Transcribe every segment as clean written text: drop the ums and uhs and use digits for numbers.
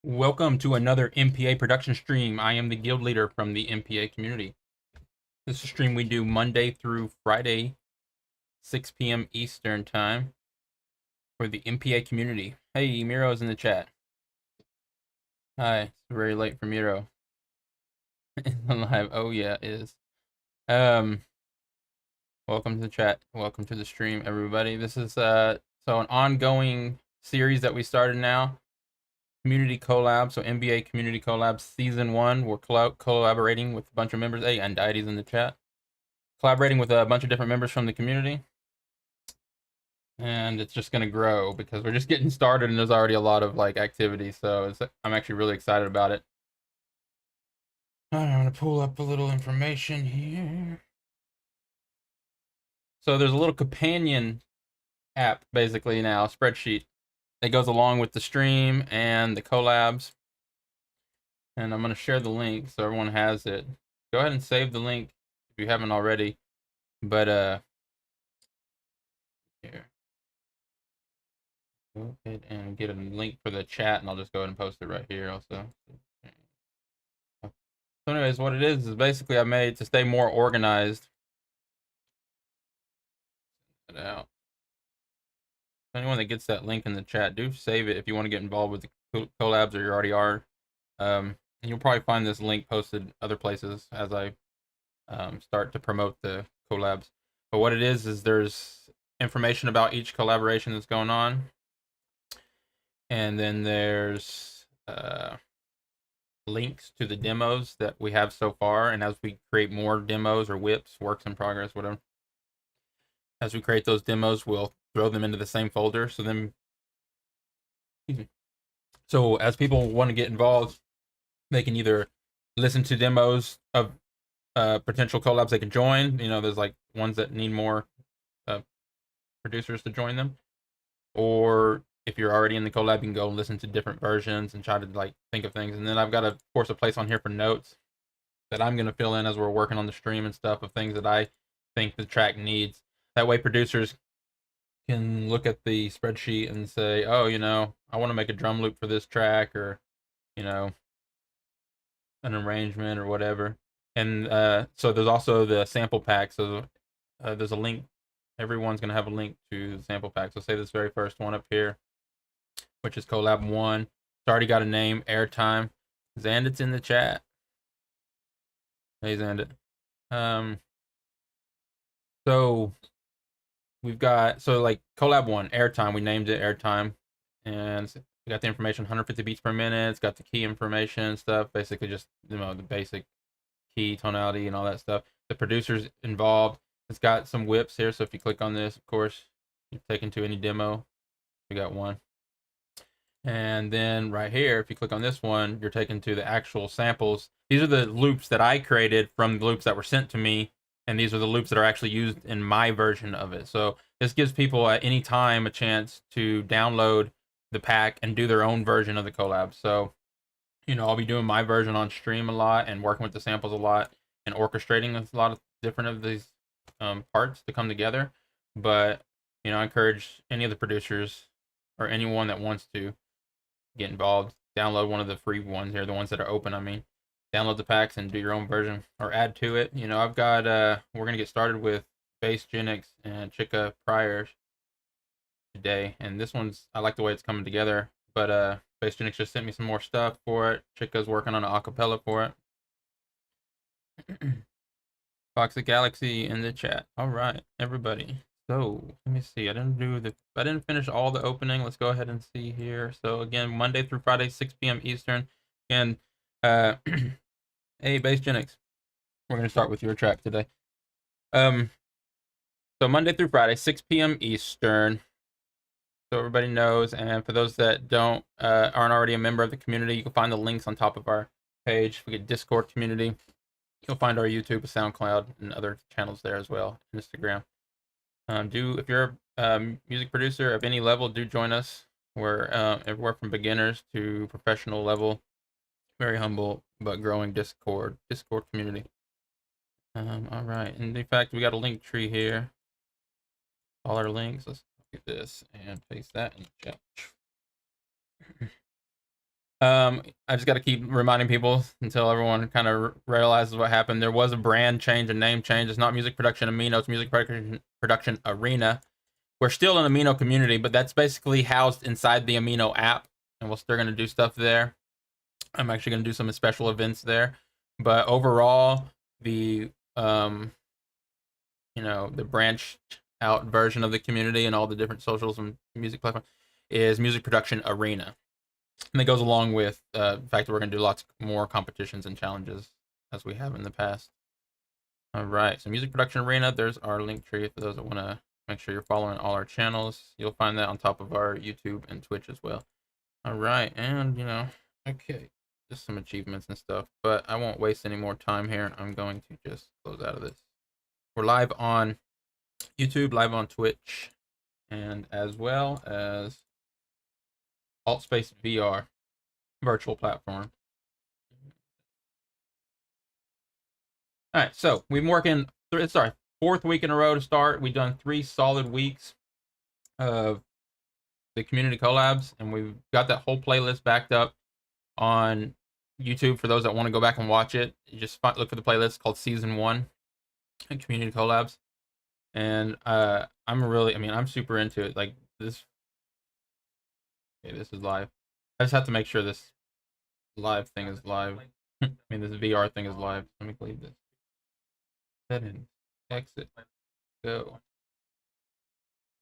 Welcome to another MPA Production stream. I am the guild leader from the MPA community. This is a stream we do Monday through Friday, 6 p.m. Eastern time for the MPA community. Hey, Miro's in the chat. Hi, it's very late for Miro. Live. Oh yeah, it is. Um, Welcome to the chat. Welcome to the stream, everybody. This is an ongoing series that we started now. Community Collab, so NBA Community Collab Season 1. We're collaborating with a bunch of members. Hey, Untitled in the chat. Collaborating with a bunch of different members from the community. And it's just going to grow because we're just getting started and there's already a lot of activity. So I'm actually really excited about it. I'm going to pull up a little information here. So there's a little companion app basically now, spreadsheet, that goes along with the stream and the collabs. And I'm going to share the link so everyone has it. Go ahead and save the link if you haven't already. But here, go ahead and get a link for the chat, and I'll just go ahead and post it right here also. So anyways, what it is basically I made to stay more organized. Get it out. Anyone that gets that link in the chat, do save it if you want to get involved with the collabs, or you already are. And you'll probably find this link posted other places as I start to promote the collabs. But what it is there's information about each collaboration that's going on. And then there's links to the demos that we have so far. And as we create more demos or whips, works in progress, whatever, as we create those demos, we'll throw them into the same folder. So then, so as people want to get involved, they can either listen to demos of potential collabs they can join. You know, there's like ones that need more producers to join them, or if you're already in the collab, you can go listen to different versions and try to think of things. And then I've got of course a place on here for notes that I'm gonna fill in as we're working on the stream and stuff, of things that I think the track needs. That way producers can look at the spreadsheet and say, oh, I want to make a drum loop for this track, or you know an arrangement or whatever. And so there's also the sample pack. So there's a link. Everyone's gonna have a link to the sample pack. So say this very first one up here, which is collab 1. It's already got a name, airtime. Zandit's in the chat. Hey Zandit. So we've got collab 1, airtime. We named it airtime, and we got the information 150 beats per minute. It's got the key information stuff, basically just the basic key tonality and all that stuff. The producers involved. It's got some whips here, so if you click on this, of course, you're taken to any demo. We got one. And then right here, if you click on this one, you're taken to the actual samples. These are the loops that I created from the loops that were sent to me, and these are the loops that are actually used in my version of it. So this gives people at any time a chance to download the pack and do their own version of the collab. So, I'll be doing my version on stream a lot and working with the samples a lot and orchestrating a lot of different of these parts to come together. But, I encourage any of the producers or anyone that wants to get involved, download one of the free ones here, the ones that are open, I mean. Download the packs and do your own version or add to it. I've got, we're going to get started with Bass Genix and Chica Priors today. And this one's, I like the way it's coming together. But Bass Genix just sent me some more stuff for it. Chica's working on an acapella for it. Toxic Galaxy in the chat. All right, everybody. So let me see. I didn't finish all the opening. Let's go ahead and see here. So again, Monday through Friday, 6 p.m. Eastern. And hey, Bass Genix, we're gonna start with your track today. So Monday through Friday, 6 p.m. Eastern. So everybody knows, and for those that aren't already a member of the community, you can find the links on top of our page. We get Discord community. You'll find our YouTube, SoundCloud, and other channels there as well, Instagram. If you're a music producer of any level, do join us. We're everywhere from beginners to professional level. Very humble but growing Discord community. All right, and in fact, we got a link tree here. All our links. Let's get this and paste that in the chat. I just got to keep reminding people until everyone kind of realizes what happened. There was a brand change, a name change. It's not Music Production Amino, it's Music Production Arena. We're still an Amino community, but that's basically housed inside the Amino app, and we're still going to do stuff there. I'm actually going to do some special events there. But overall, the the branch out version of the community and all the different socials and music platforms is Music Production Arena. And that goes along with the fact that we're going to do lots more competitions and challenges as we have in the past. All right, so Music Production Arena, there's our link tree for those that want to make sure you're following all our channels. You'll find that on top of our YouTube and Twitch as well. All right, and okay, just some achievements and stuff, but I won't waste any more time here. I'm going to just close out of this. We're live on YouTube, live on Twitch, and as well as AltSpace VR virtual platform. All right, so we've been working. It's our 4th week in a row to start. We've done 3 solid weeks of the community collabs, and we've got that whole playlist backed up on YouTube for those that want to go back and watch it. You just look for the playlist called Season 1 Community Collabs, and I'm super into it. Like this. Okay, this is live. I just have to make sure this live thing is live. I mean, this VR thing is live. Let me leave this. Settings, exit, go.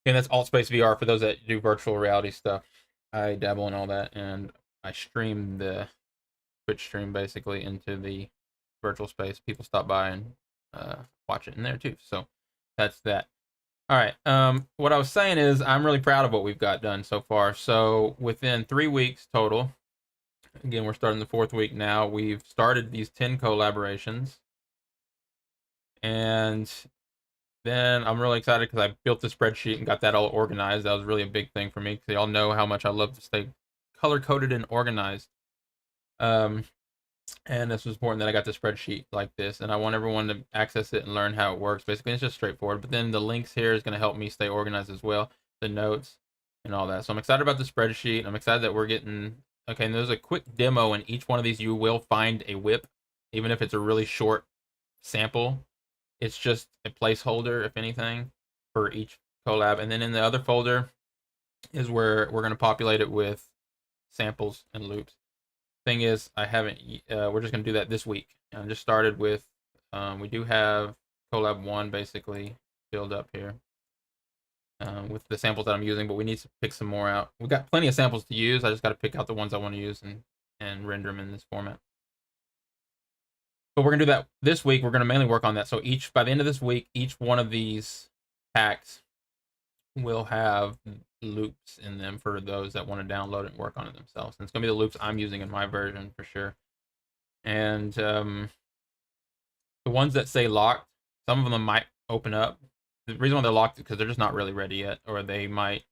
And that's AltSpace VR for those that do virtual reality stuff. I dabble in all that, and I stream the Twitch stream basically into the virtual space. People stop by and watch it in there too. So that's that. All right. What I was saying is I'm really proud of what we've got done so far. So within 3 weeks total, again, we're starting the 4th week now. We've started these 10 collaborations. And then I'm really excited because I built the spreadsheet and got that all organized. That was really a big thing for me because y'all know how much I love to stay color-coded and organized. And this was important that I got the spreadsheet like this, and I want everyone to access it and learn how it works. Basically, it's just straightforward. But then the links here is going to help me stay organized as well, the notes and all that. So I'm excited about the spreadsheet. I'm excited that we're getting okay. And there's a quick demo in each one of these. You will find a whip, even if it's a really short sample. It's just a placeholder, if anything, for each collab. And then in the other folder is where we're going to populate it with samples and loops. Thing is, I haven't. We're just going to do that this week. I just started with. We do have collab 1 basically filled up here with the samples that I'm using, but we need to pick some more out. We've got plenty of samples to use. I just got to pick out the ones I want to use and render them in this format. But we're gonna do that this week. We're gonna mainly work on that. So by the end of this week, each one of these packs will have loops in them for those that want to download it and work on it themselves. And it's gonna be the loops I'm using in my version for sure. And the ones that say locked, some of them might open up. The reason why they're locked is because they're just not really ready yet, or the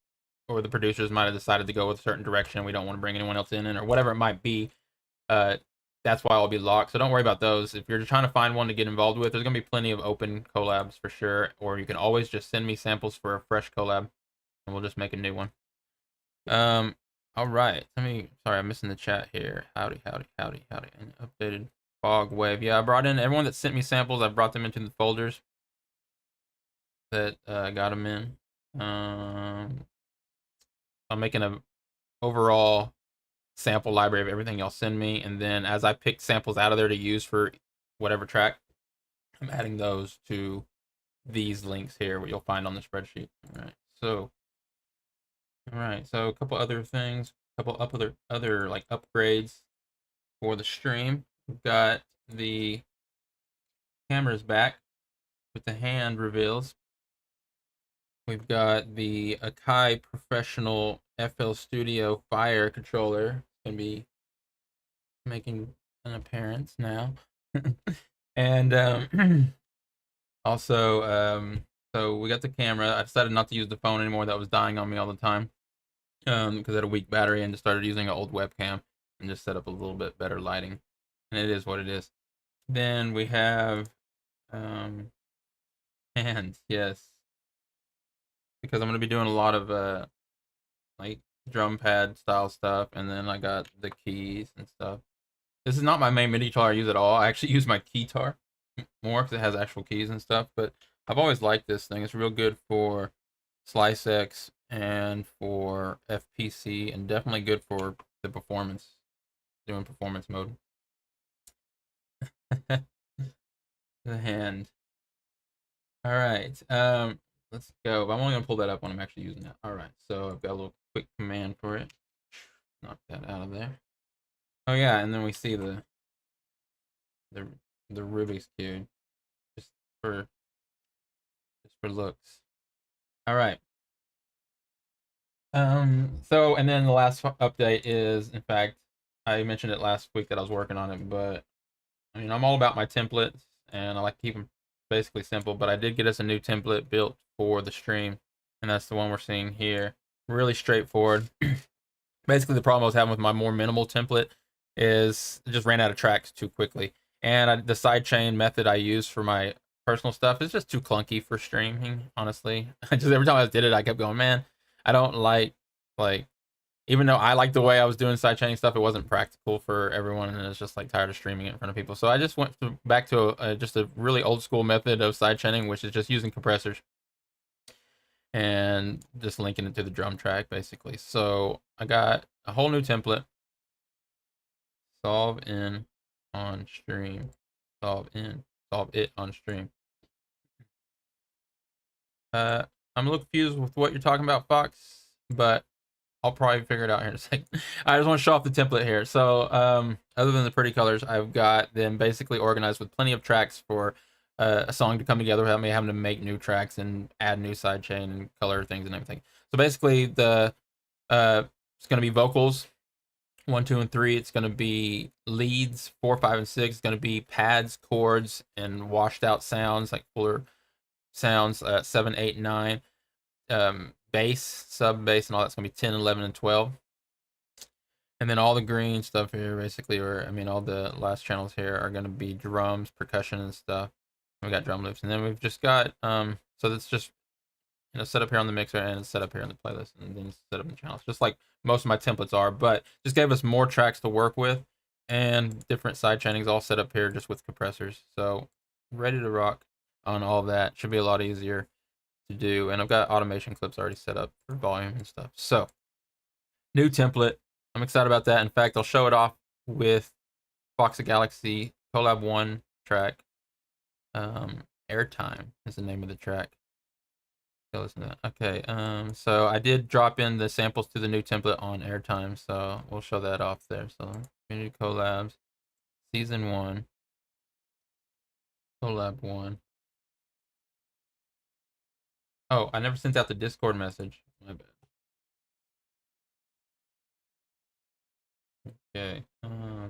producers might have decided to go with a certain direction. We don't want to bring anyone else in, or whatever it might be. That's why I'll be locked. So don't worry about those. If you're trying to find one to get involved with, there's going to be plenty of open collabs for sure. Or you can always just send me samples for a fresh collab, and we'll just make a new one. All right. Sorry, I'm missing the chat here. Howdy. And updated fog wave. Yeah, I brought in everyone that sent me samples. I brought them into the folders that I got them in. I'm making a overall sample library of everything y'all send me, and then as I pick samples out of there to use for whatever track, I'm adding those to these links here, what you'll find on the spreadsheet. All right, so a couple other things, other like upgrades for the stream. We've got the cameras back with the hand reveals. We've got the Akai Professional FL Studio Fire controller. It's gonna be making an appearance now. And also, so we got the camera. I decided not to use the phone anymore. That was dying on me all the time because it had a weak battery, and just started using an old webcam and just set up a little bit better lighting. And it is what it is. Then we have hands, yes, because I'm going to be doing a lot of like drum pad style stuff, and then I got the keys and stuff. This is not my main MIDI guitar I use at all. I actually use my keytar more because it has actual keys and stuff. But I've always liked this thing. It's real good for Slice X and for FPC, and definitely good for the performance, doing performance mode. The hand. All right. Let's go. I'm only gonna pull that up when I'm actually using it. All right. So I've got a little quick command for it. Knock that out of there. Oh yeah, and then we see the Rubik's cube, just for looks. All right. So and then the last update is, in fact, I mentioned it last week that I was working on it, but I mean, I'm all about my templates and I like to keep them basically simple, but I did get us a new template built for the stream, and that's the one we're seeing here. Really straightforward. Basically, the problem I was having with my more minimal template is it just ran out of tracks too quickly. And the sidechain method I use for my personal stuff is just too clunky for streaming, honestly. Just every time I did it, I kept going, man, I don't like, even though I like the way I was doing sidechaining stuff, it wasn't practical for everyone, and it's just like tired of streaming it in front of people. So I just went back to just a really old school method of sidechaining, which is just using compressors and just linking it to the drum track, basically. So I got a whole new template. Solve in on stream. Solve it on stream. I'm a little confused with what you're talking about, Fox, but I'll probably figure it out here in a second. I just want to show off the template here. So other than the pretty colors, I've got them basically organized with plenty of tracks for a song to come together without me having to make new tracks and add new sidechain and color things and everything. So basically it's going to be vocals 1, 2, and 3. It's going to be leads 4, 5, and 6. It's going to be pads, chords, and washed out sounds, like fuller sounds, 7, 8, 9. Bass, sub bass, and all that's going to be 10, 11, and 12. And then all the green stuff here, basically, all the last channels here are going to be drums, percussion, and stuff. We got drum loops, and then we've just got so that's just set up here on the mixer, and it's set up here on the playlist, and then set up in the channels, just like most of my templates are. But just gave us more tracks to work with, and different side chainings all set up here just with compressors. So ready to rock on all that. Should be a lot easier to do, and I've got automation clips already set up for volume and stuff. So new template, I'm excited about that. In fact, I'll show it off with Fox Galaxy Collab 1 track. Airtime is the name of the track. Go listen to that. Okay, so I did drop in the samples to the new template on Airtime, so we'll show that off there. So Community Collabs, Season 1, Collab 1. Oh, I never sent out the Discord message. My bad. Okay,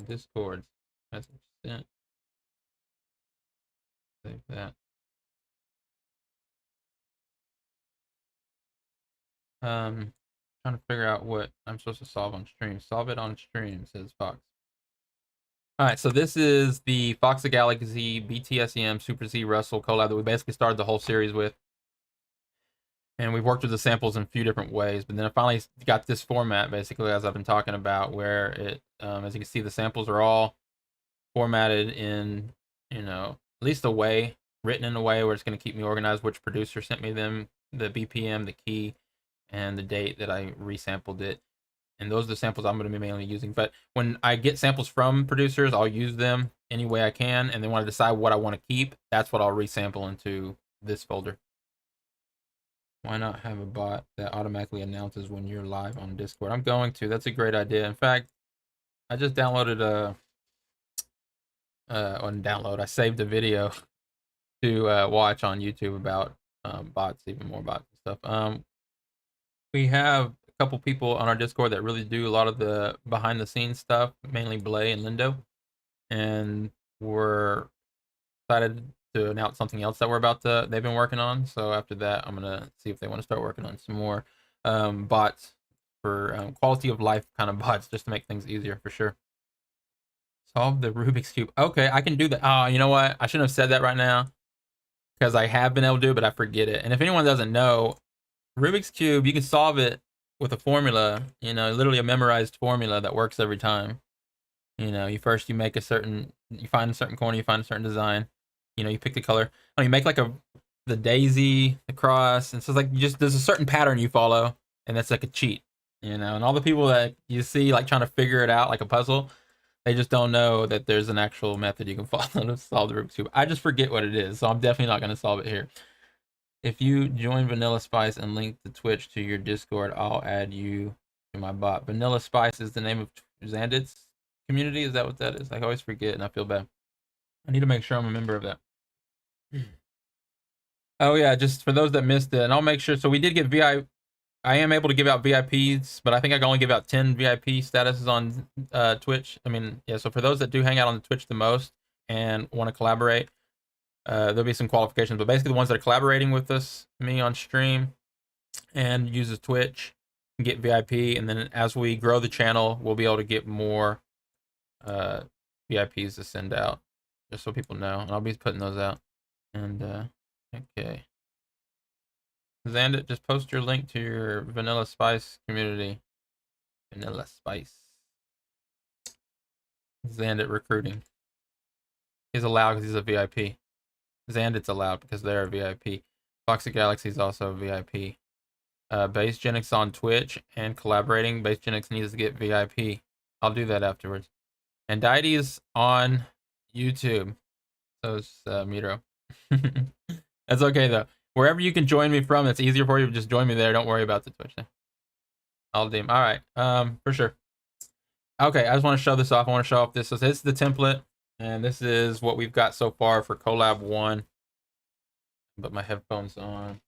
Discord message sent. Save that. Trying to figure out what I'm supposed to solve on stream. Solve it on stream, says Fox. All right, so this is the Fox Galaxy BTSEM Super Z Russell collab that we basically started the whole series with. And we've worked with the samples in a few different ways, but then I finally got this format, basically, as I've been talking about, where it, as you can see, the samples are all formatted in, at least a way, written in a way where it's going to keep me organized, which producer sent me them, the BPM, the key, and the date that I resampled it. And those are the samples I'm going to be mainly using. But when I get samples from producers, I'll use them any way I can. And then when I decide what I want to keep, that's what I'll resample into this folder. Why not have a bot that automatically announces when you're live on Discord? I'm going to. That's a great idea. In fact, I just downloaded I saved a video to watch on YouTube about bots, even more bots and stuff. We have a couple people on our Discord that really do a lot of the behind the scenes stuff, mainly Blay and Lindo, and we're excited to announce something else that they've been working on. So after that, I'm gonna see if they want to start working on some more bots for quality of life kind of bots, just to make things easier for sure. Solve the Rubik's Cube. Okay, I can do that. Oh, you know what? I shouldn't have said that right now, because I have been able to do it, but I forget it. And if anyone doesn't know, Rubik's Cube, you can solve it with a formula, you know, literally a memorized formula that works every time. You know, you make a certain, you find a certain corner, you find a certain design. You know, you pick the color. Oh, you make like the daisy, the cross, and so it's like you just there's a certain pattern you follow, and that's like a cheat. You know, and all the people that you see like trying to figure it out like a puzzle, they just don't know that there's an actual method you can follow to solve the Rubik's Cube. I just forget what it is, so I'm definitely not going to solve it here. If you join Vanilla Spice and link the Twitch to your Discord, I'll add you to my bot. Vanilla Spice is the name of Zandit's community. Is that what that is? I always forget and I feel bad. I need to make sure I'm a member of that. Oh yeah, just for those that missed it, and I'll make sure. So we did get I am able to give out VIPs, but I think I can only give out 10 VIP statuses on Twitch. I mean, yeah. So for those that do hang out on Twitch the most and want to collaborate, there'll be some qualifications. But basically, the ones that are collaborating with me on stream, and uses Twitch, can get VIP. And then as we grow the channel, we'll be able to get more VIPs to send out, just so people know. And I'll be putting those out. And okay. Xandit, just post your link to your Vanilla Spice community. Vanilla Spice. Xandit recruiting. He's allowed because he's a VIP. Xandit's allowed because they're a VIP. Foxy Galaxy's also a VIP. Base Genix on Twitch and collaborating. Base Genix needs to get VIP. I'll do that afterwards. And Deity is on YouTube. So is Miro. That's okay though. Wherever you can join me from, it's easier for you. Just join me there. Don't worry about the Twitch thing. I'll deem. All right. For sure. Okay, I just want to show this off. I want to show off this. So this is the template, and this is what we've got so far for Collab 1. Put my headphones on.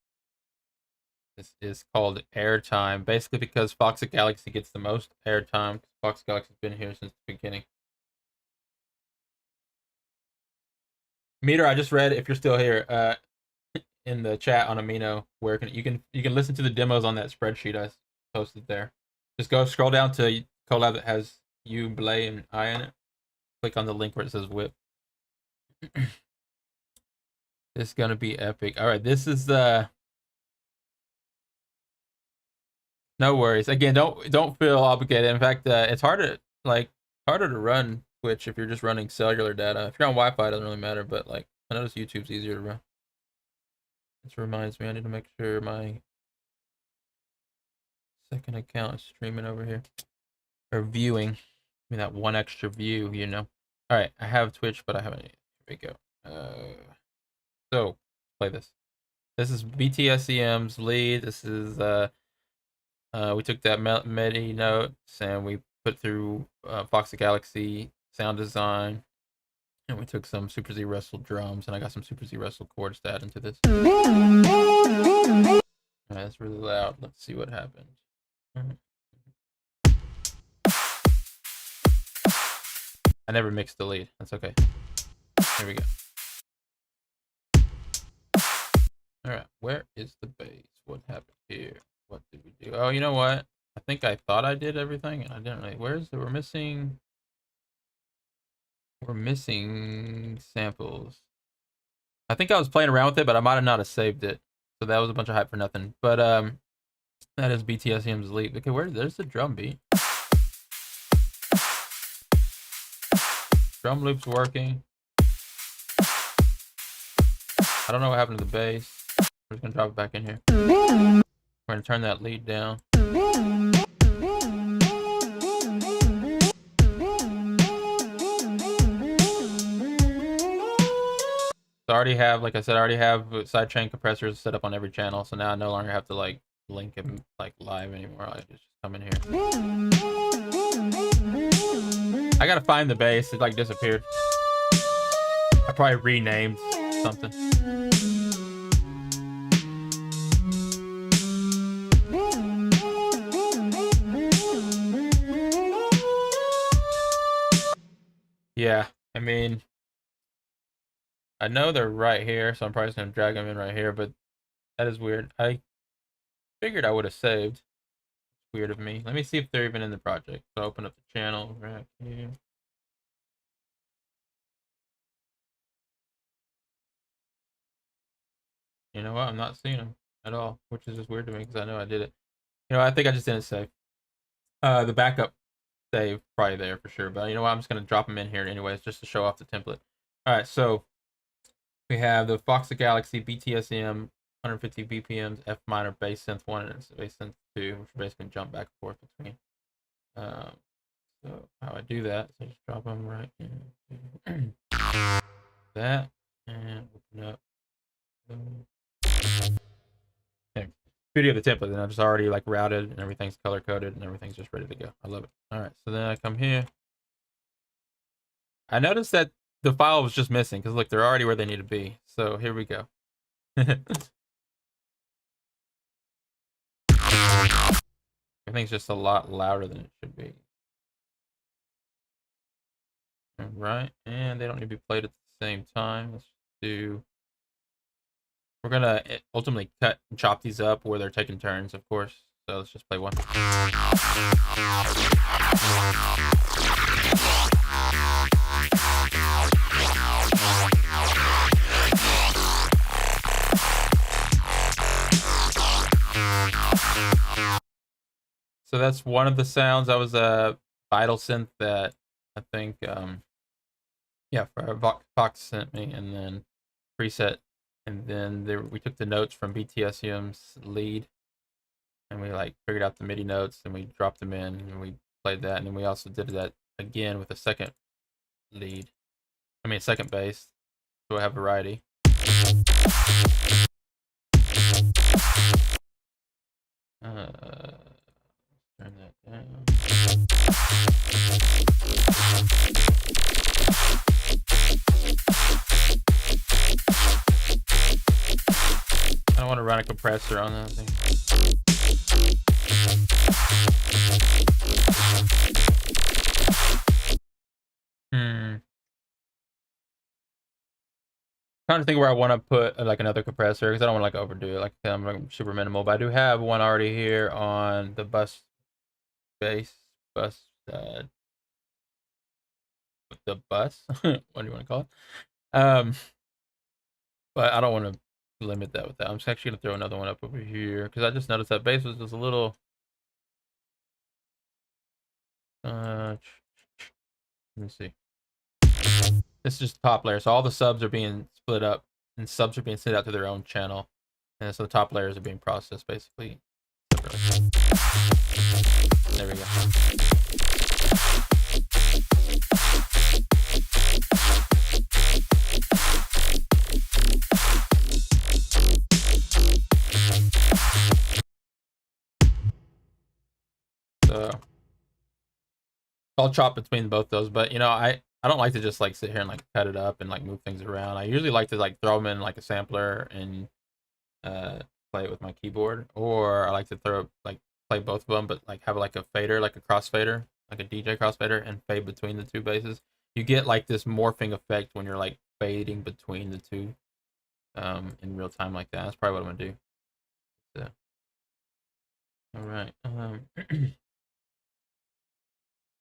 This is called airtime, basically because Foxy Galaxy gets the most airtime. Foxy Galaxy's been here since the beginning. Meter, I just read, if you're still here, in the chat on Amino, where you can listen to the demos on that spreadsheet I posted there. Just go scroll down to Collab that has you, Blay, and I in it. Click on the link where it says whip. This is gonna be epic. All right, this is the. No worries. Again, don't feel obligated. In fact, it's harder to run Twitch if you're just running cellular data. If you're on Wi-Fi, it doesn't really matter. But like, I notice YouTube's easier to run. This reminds me, I need to make sure my second account is streaming over here or viewing. I mean, that one extra view, you know. All right, I have Twitch, but I haven't. Here we go. So play this. This is BTSEM's lead. This is we took that MIDI notes and we put through Foxy Galaxy sound design, and we took some Super Z Wrestle drums, and I got some Super Z Wrestle chords to add into this. Alright, that's really loud. Let's see what happens. I never mixed the lead. That's okay. Here we go. Alright, where is the bass? What happened here? What did we do? Oh, you know what? I think I thought I did everything, and I didn't really. We're missing samples. I think I was playing around with it, but I might have not have saved it. So that was a bunch of hype for nothing. But that is BTSM's leap. Okay, there's the drum beat. Drum loop's working. I don't know what happened to the bass. We're just gonna drop it back in here. We're gonna turn that lead down. So I already have, like I said, sidechain compressors set up on every channel. So now I no longer have to like link them like live anymore. I just come in here. I gotta find the bass. It like disappeared. I probably renamed something. Yeah, I mean, I know they're right here, so I'm probably just gonna drag them in right here, but that is weird. I figured I would have saved. It's weird of me. Let me see if they're even in the project. So open up the channel right here. You know what? I'm not seeing them at all, which is just weird to me because I know I did it. You know, I think I just didn't save. The backup save probably there for sure, but you know what? I'm just gonna drop them in here anyways, just to show off the template. All right, so we have the Fox the Galaxy BTSM 150 BPMs F minor bass synth 1 and bass synth 2, which are basically jump back and forth between. So how I do that, so just drop them right into that and open up. Okay. Beauty of the template, and I'm just already like routed and everything's color coded and everything's just ready to go. I love it. All right, so then I come here. I noticed that the file was just missing because look, they're already where they need to be. So here we go. Everything's just a lot louder than it should be. All right, and they don't need to be played at the same time. Let's do. We're gonna ultimately cut and chop these up where they're taking turns, of course. So let's just play one. So that's one of the sounds. That was a Vital synth that I think, yeah, Fox sent me, and then preset, and then we took the notes from BTSM's lead, and we like figured out the MIDI notes, and we dropped them in, and we played that, and then we also did that again with a second lead. I mean, second bass, so I have variety. Turn that down. I don't want to run a compressor on that thing. Trying to think where I want to put like another compressor because I don't want to like overdo it. Like I'm like, super minimal, but I do have one already here on the bus bass bus. The bus. What do you want to call it? But I don't want to limit that with that. I'm just actually gonna throw another one up over here because I just noticed that bass was just a little. Let me see. This is just the top layer, so all the subs are being split up, and subs are being sent out to their own channel, and so the top layers are being processed basically. There we go. So I'll chop between both those, but you know, I don't like to just like sit here and like cut it up and like move things around. I usually like to like throw them in like a sampler and play it with my keyboard, or I like to play both of them, but like have like a fader, like a crossfader, like a DJ crossfader, and fade between the two basses. You get like this morphing effect when you're like fading between the two in real time like that. That's probably what I'm gonna do. So, all right.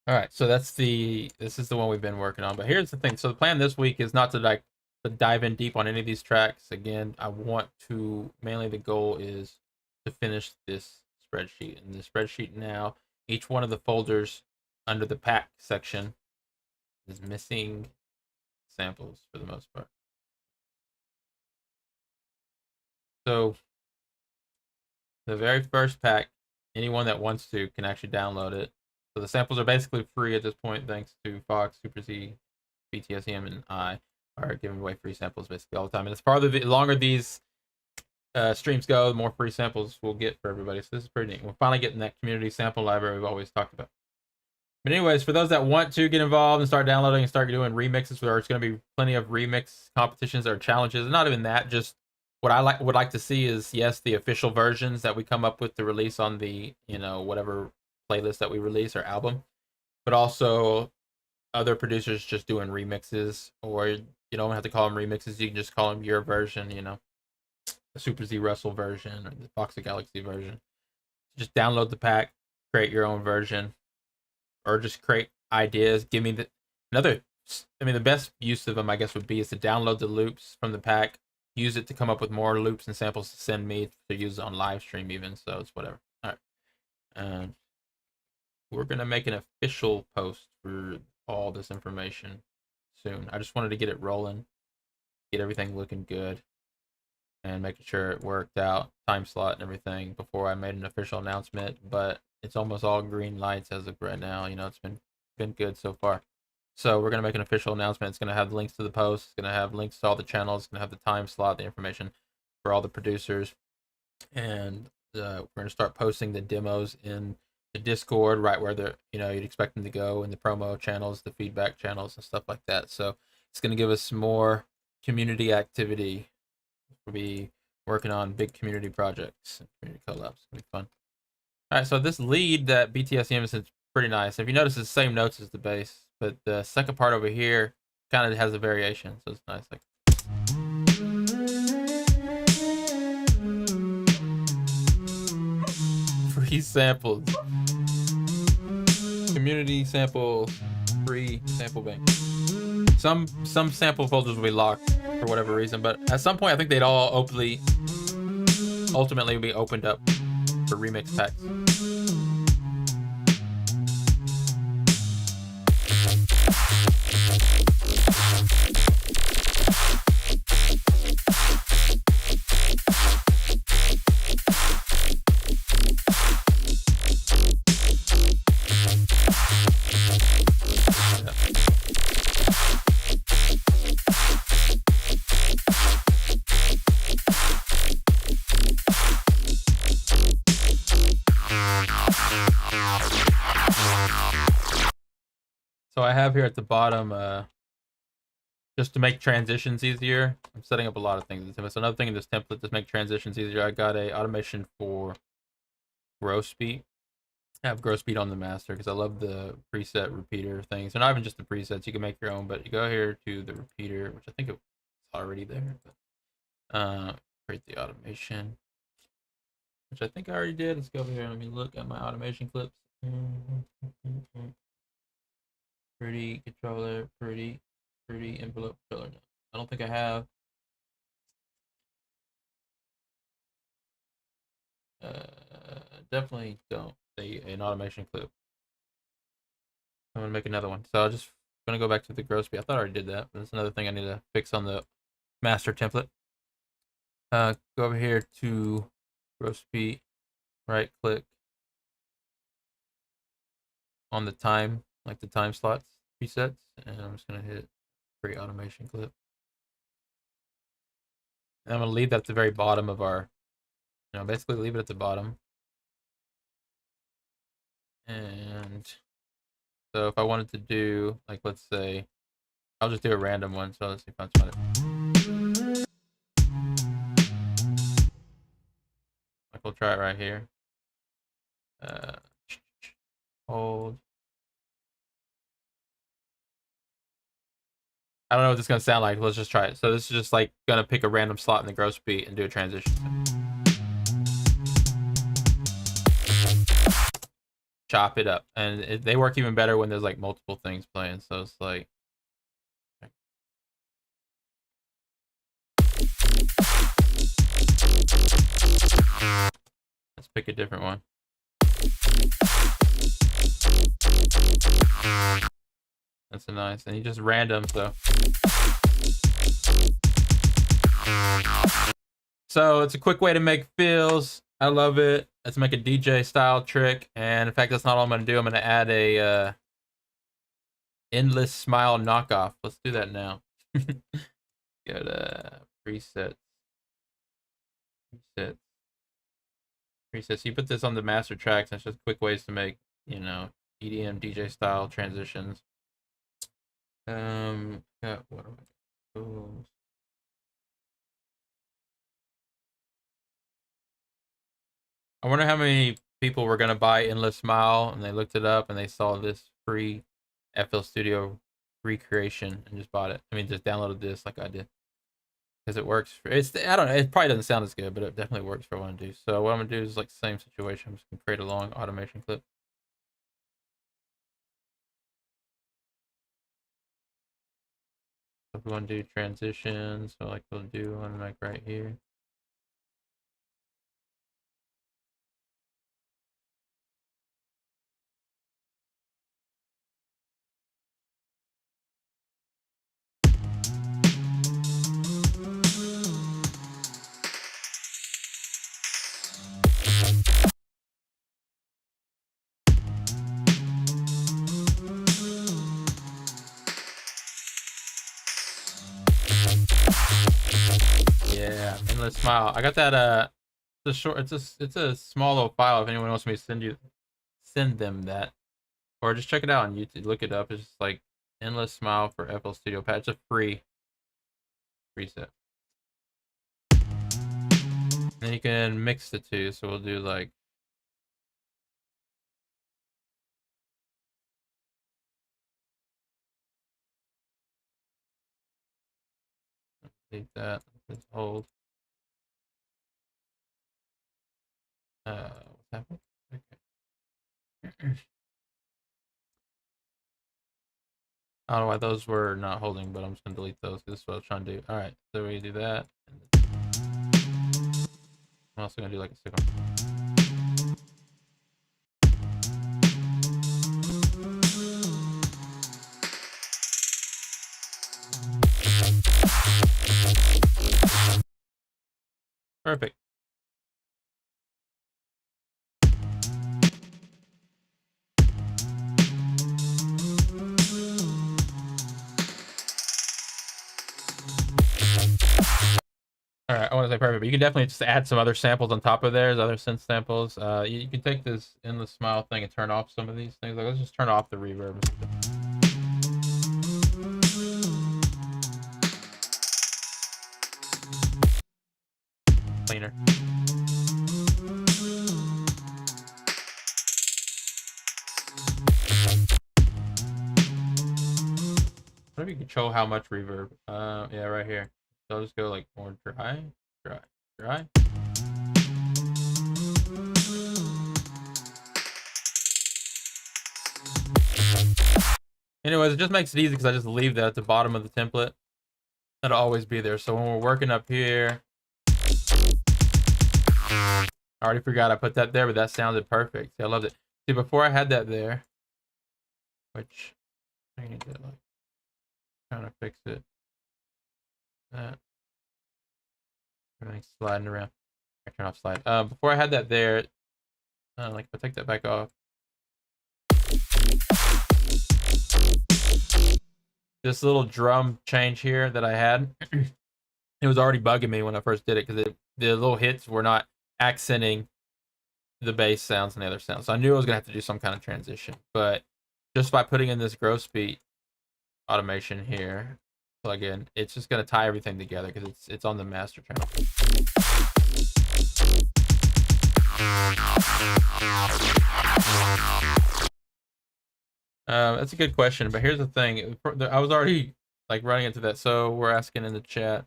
All right, so this is the one we've been working on. But here's the thing. So the plan this week is not to like to dive in deep on any of these tracks. Again, I want to mainly the goal is to finish this spreadsheet. And the spreadsheet now, each one of the folders under the pack section is missing samples for the most part. So the very first pack, anyone that wants to can actually download it. So the samples are basically free at this point, thanks to Fox, Super Z, BTSM, and I are giving away free samples basically all the time. And as farther the longer these streams go, the more free samples we'll get for everybody. So this is pretty neat. We're finally getting that community sample library we've always talked about. But anyways, for those that want to get involved and start downloading and start doing remixes, there's going to be plenty of remix competitions or challenges. Not even that, just what I would like to see is, yes, the official versions that we come up with to release on the, you know, whatever playlist that we release or album, but also other producers just doing remixes, or you don't have to call them remixes. You can just call them your version, you know, the Super Z Russell version or the Fox the Galaxy version. Just download the pack, create your own version, or just create ideas. Give me the best use of them, I guess, would be is to download the loops from the pack, use it to come up with more loops and samples to send me to use on live stream even. So it's whatever. All right. And we're gonna make an official post for all this information soon. I just wanted to get it rolling, get everything looking good, and making sure it worked out, time slot and everything before I made an official announcement. But it's almost all green lights as of right now. You know, it's been good so far. So we're gonna make an official announcement. It's gonna have links to the post. It's gonna have links to all the channels. It's gonna have the time slot, the information for all the producers, and we're gonna start posting the demos in the Discord, right where the you'd expect them to go, in the promo channels, the feedback channels, and stuff like that. So it's gonna give us more community activity. We'll be working on big community projects and community collabs. It'll be fun. All right, so this lead that BTSM is pretty nice. If you notice, it's the same notes as the bass, but the second part over here kind of has a variation, so it's nice. Like free samples, community sample, free sample bank. Some sample folders will be locked for whatever reason, but at some point I think they'd all ultimately be opened up for remix packs. So I have here at the bottom, just to make transitions easier. I'm setting up a lot of things. So another thing in this template to make transitions easier, I got a automation for gross beat. I have gross beat on the master because I love the preset repeater things. They're not even just the presets. You can make your own, but you go here to the repeater, which I think it's already there. But, create the automation, which I think I already did. Let's go over here. Let me look at my automation clips. Pretty controller, pretty envelope controller. No, I don't think I have. Definitely don't. An automation clip. I'm gonna make another one. So I'm just gonna go back to the gross beat. I thought I already did that, but that's another thing I need to fix on the master template. Go over here to gross beat, right click on the time, like the time slots presets, and I'm just gonna hit create automation clip. And I'm gonna leave that at the very bottom of our, basically leave it at the bottom. And so if I wanted to do, like, let's say, I'll just do a random one. So let's see if I can find it. Like, we'll try it right here. Hold. I don't know what this is gonna sound like. Let's just try it. So this is just like gonna pick a random slot in the gross beat and do a transition. Chop it up, and they work even better when there's like multiple things playing. So it's like, let's pick a different one. That's a nice, and you just random, so it's a quick way to make fills. I love it. Let's make a DJ style trick, and in fact, that's not all I'm gonna do. I'm gonna add a endless smile knockoff. Let's do that now. Go to presets. You put this on the master tracks. That's just quick ways to make, EDM DJ style transitions. Got what am I? I wonder how many people were gonna buy Endless Smile and they looked it up and they saw this free FL Studio recreation and just bought it. I mean, just downloaded this like I did because it works. I don't know. It probably doesn't sound as good, but it definitely works for what I want to do. So what I'm gonna do is like the same situation. I'm just gonna create a long automation clip. If we want to do transitions, so like we'll do one like right here. smile. I got that the short. It's a small little file. If anyone wants me to send them that, or just check it out on YouTube. Look it up. It's just like endless smile for FL Studio Pad. It's a free preset. Then you can mix the two. So we'll do like. Take that. Let's hold. What's happening? Okay. I don't know why those were not holding, but I'm just gonna delete those because this is what I was trying to do. All right, so we do that. I'm also gonna do like a second. Perfect. All right, I want to say perfect, but you can definitely just add some other samples on top of theirs, other synth samples. You can take this endless smile thing and turn off some of these things. Like, let's just turn off the reverb. Cleaner. What if you control how much reverb? Yeah, right here. So I'll just go like more dry, dry, dry. Anyways, it just makes it easy because I just leave that at the bottom of the template. That'll always be there. So when we're working up here, I already forgot I put that there, but that sounded perfect. See, I loved it. See, before I had that there, which I need to like kind of fix it. That everything's sliding around. I turn off slide. Before I had that there, like if I take that back off, this little drum change here that I had, it was already bugging me when I first did it because the little hits were not accenting the bass sounds and the other sounds. So I knew I was gonna have to do some kind of transition, but just by putting in this gross beat automation here plugin, it's just gonna tie everything together because it's on the master channel. That's a good question, but here's the thing. I was already like running into that, so we're asking in the chat.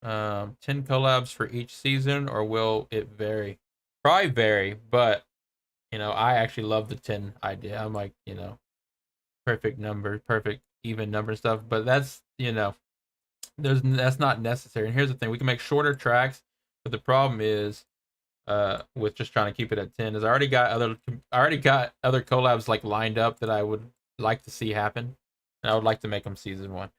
10 collabs for each season, or will it vary? Probably vary, but you know, I actually love the 10 idea. I'm like, you know, perfect number, perfect even number stuff, but that's, you know, that's not necessary. And here's the thing, we can make shorter tracks, but the problem is with just trying to keep it at 10 is I already got other collabs like lined up that I would like to see happen, and I would like to make them season 1.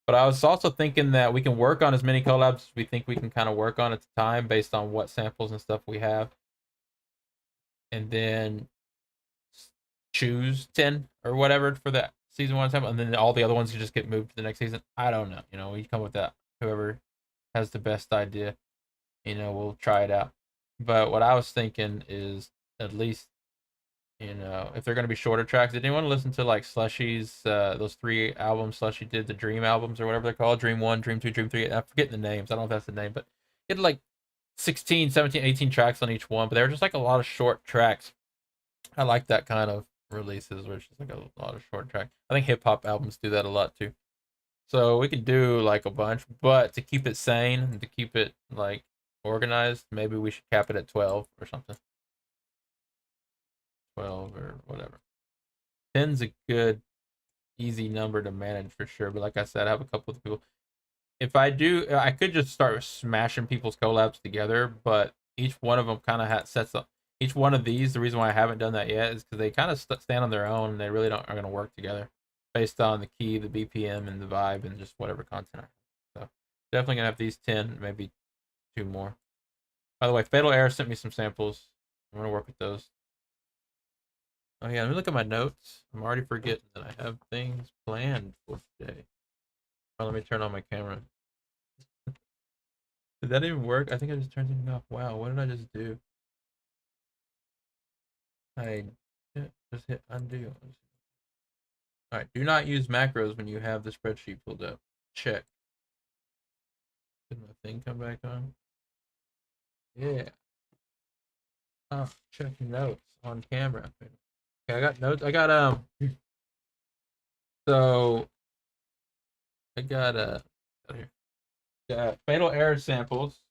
But I was also thinking that we can work on as many collabs as we think we can kind of work on at the time based on what samples and stuff we have, and then choose 10 or whatever for that season 1 sample, and then all the other ones can just get moved to the next season. I don't know. You know, we come with that. Whoever has the best idea, you know, we'll try it out. But what I was thinking is at least, you know, if they're going to be shorter tracks, did anyone listen to like Slushy's, those 3 albums Slushy did, the Dream albums or whatever they're called? Dream 1, Dream 2, Dream 3. I'm forgetting the names. I don't know if that's the name, but it had like 16, 17, 18 tracks on each one, but they were just like a lot of short tracks. I like that kind of releases where it's just like a lot of short track. I think hip hop albums do that a lot too. So we could do like a bunch, but to keep it sane and to keep it like organized, maybe we should cap it at 12 or something. 12 or whatever. 10's a good, easy number to manage for sure. But like I said, I have a couple of people. If I do, I could just start smashing people's collabs together, but each one of them kind of sets up. Each one of these, the reason why I haven't done that yet is because they kind of stand on their own and they really are going to work together based on the key, the BPM, and the vibe, and just whatever content I have. So definitely going to have these 10, maybe 2 more. By the way, Fatal Error sent me some samples. I'm going to work with those. Oh yeah, let me look at my notes. I'm already forgetting that I have things planned for today. Oh, let me turn on my camera. Did that even work? I think I just turned something off. Wow, what did I just do? I just hit undo. All right, do not use macros when you have the spreadsheet pulled up. Check. Did my thing come back on? Yeah. Oh, check notes on camera. Okay, I got notes. I got so I got here. Got fatal error samples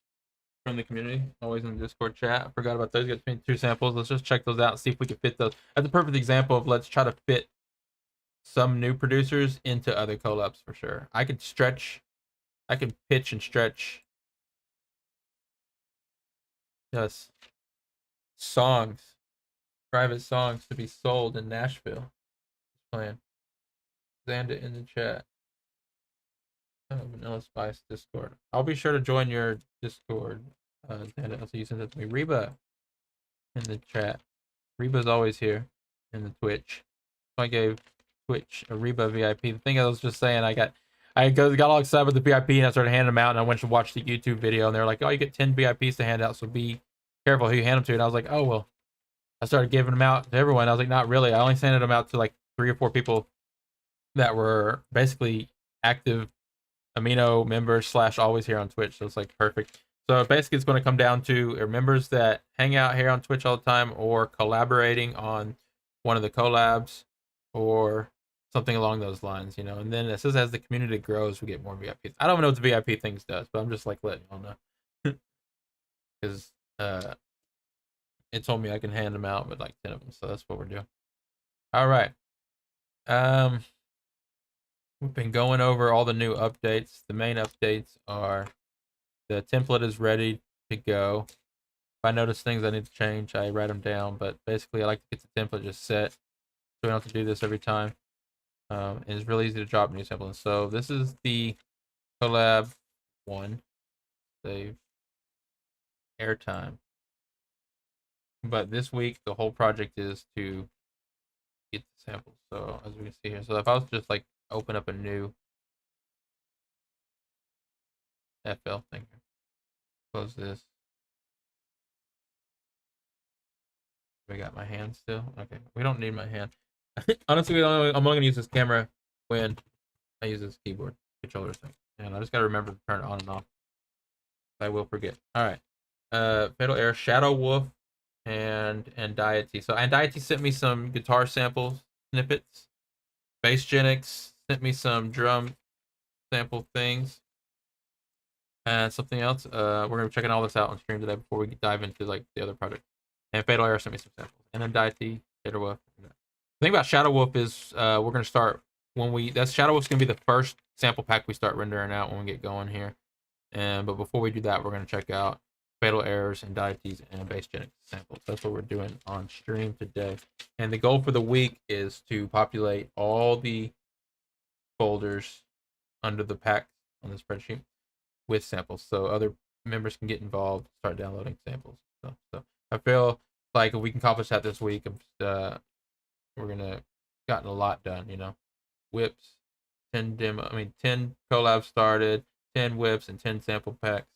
from the community, always in the Discord chat. I forgot about those. Got 22 samples. Let's just check those out and see if we can fit those. That's a perfect example of let's try to fit some new producers into other collabs for sure. I could pitch and stretch us songs, private songs to be sold in Nashville. Plan. Xanda in the chat. Vanilla Spice Discord. I'll be sure to join your Discord. Xanda, also you sent it to me. Reba in the chat. Reba's always here in the Twitch. I gave Twitch a Reba VIP. The thing I was just saying, I got all excited with the VIP and I started handing them out, and I went to watch the YouTube video and they're like, oh, you get 10 VIPs to hand out, so be careful who you hand them to. And I was like, oh, well, I started giving them out to everyone. I was like, not really. I only handed them out to like 3 or 4 people that were basically active Amino members / always here on Twitch. So it's like perfect. So basically it's going to come down to members that hang out here on Twitch all the time or collaborating on one of the collabs or something along those lines, you know. And then it says as the community grows, we get more VIPs. I don't know what the VIP things does, but I'm just like letting y'all know. Because it told me I can hand them out with like 10 of them. So that's what we're doing. All right. We've been going over all the new updates. The main updates are the template is ready to go. If I notice things I need to change, I write them down. But basically, I like to get the template just set so we don't have to do this every time. And it's really easy to drop new samples. So this is the collab one. Save airtime. But this week, the whole project is to get the samples. So as we can see here, so if I was just like open up a new FL thing, close this. We got my hand still. Okay, we don't need my hand. Honestly, I'm only gonna use this camera when I use this keyboard controller thing, and I just gotta remember to turn it on and off. I will forget. All right. Fatal Error, Shadow Wolf, and Diety. So Diety sent me some guitar samples snippets. Bassgenics sent me some drum sample things. And something else. We're gonna be checking all this out on stream today before we dive into like the other project. And Fatal Error sent me some samples. And then Diety, Shadow Wolf. The thing about Shadow Wolf is we're gonna start Shadow Wolf's gonna be the first sample pack we start rendering out when we get going here. But before we do that, we're gonna check out Fatal Errors and Deities and Bassgenics samples. That's what we're doing on stream today. And the goal for the week is to populate all the folders under the pack on the spreadsheet with samples, so other members can get involved, start downloading samples. So I feel like if we can accomplish that this week, we're gonna gotten a lot done. You know, whips, 10 collabs started, 10 whips, and 10 sample packs.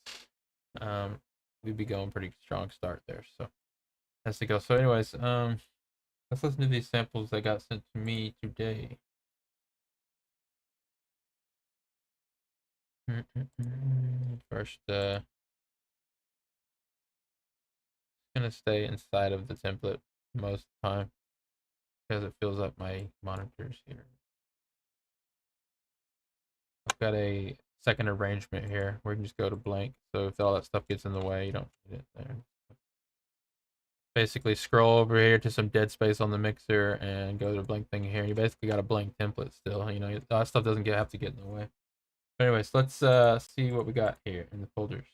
We'd be going pretty strong start there. So that's the go. So anyways, let's listen to these samples that got sent to me today. First, gonna stay inside of the template most of the time because it fills up my monitors here. I've got a second arrangement here where you can just go to blank. So if all that stuff gets in the way, you don't need it there. Basically scroll over here to some dead space on the mixer and go to the blank thing here. You basically got a blank template still. You know, that stuff doesn't have to get in the way. But anyways, let's see what we got here in the folders.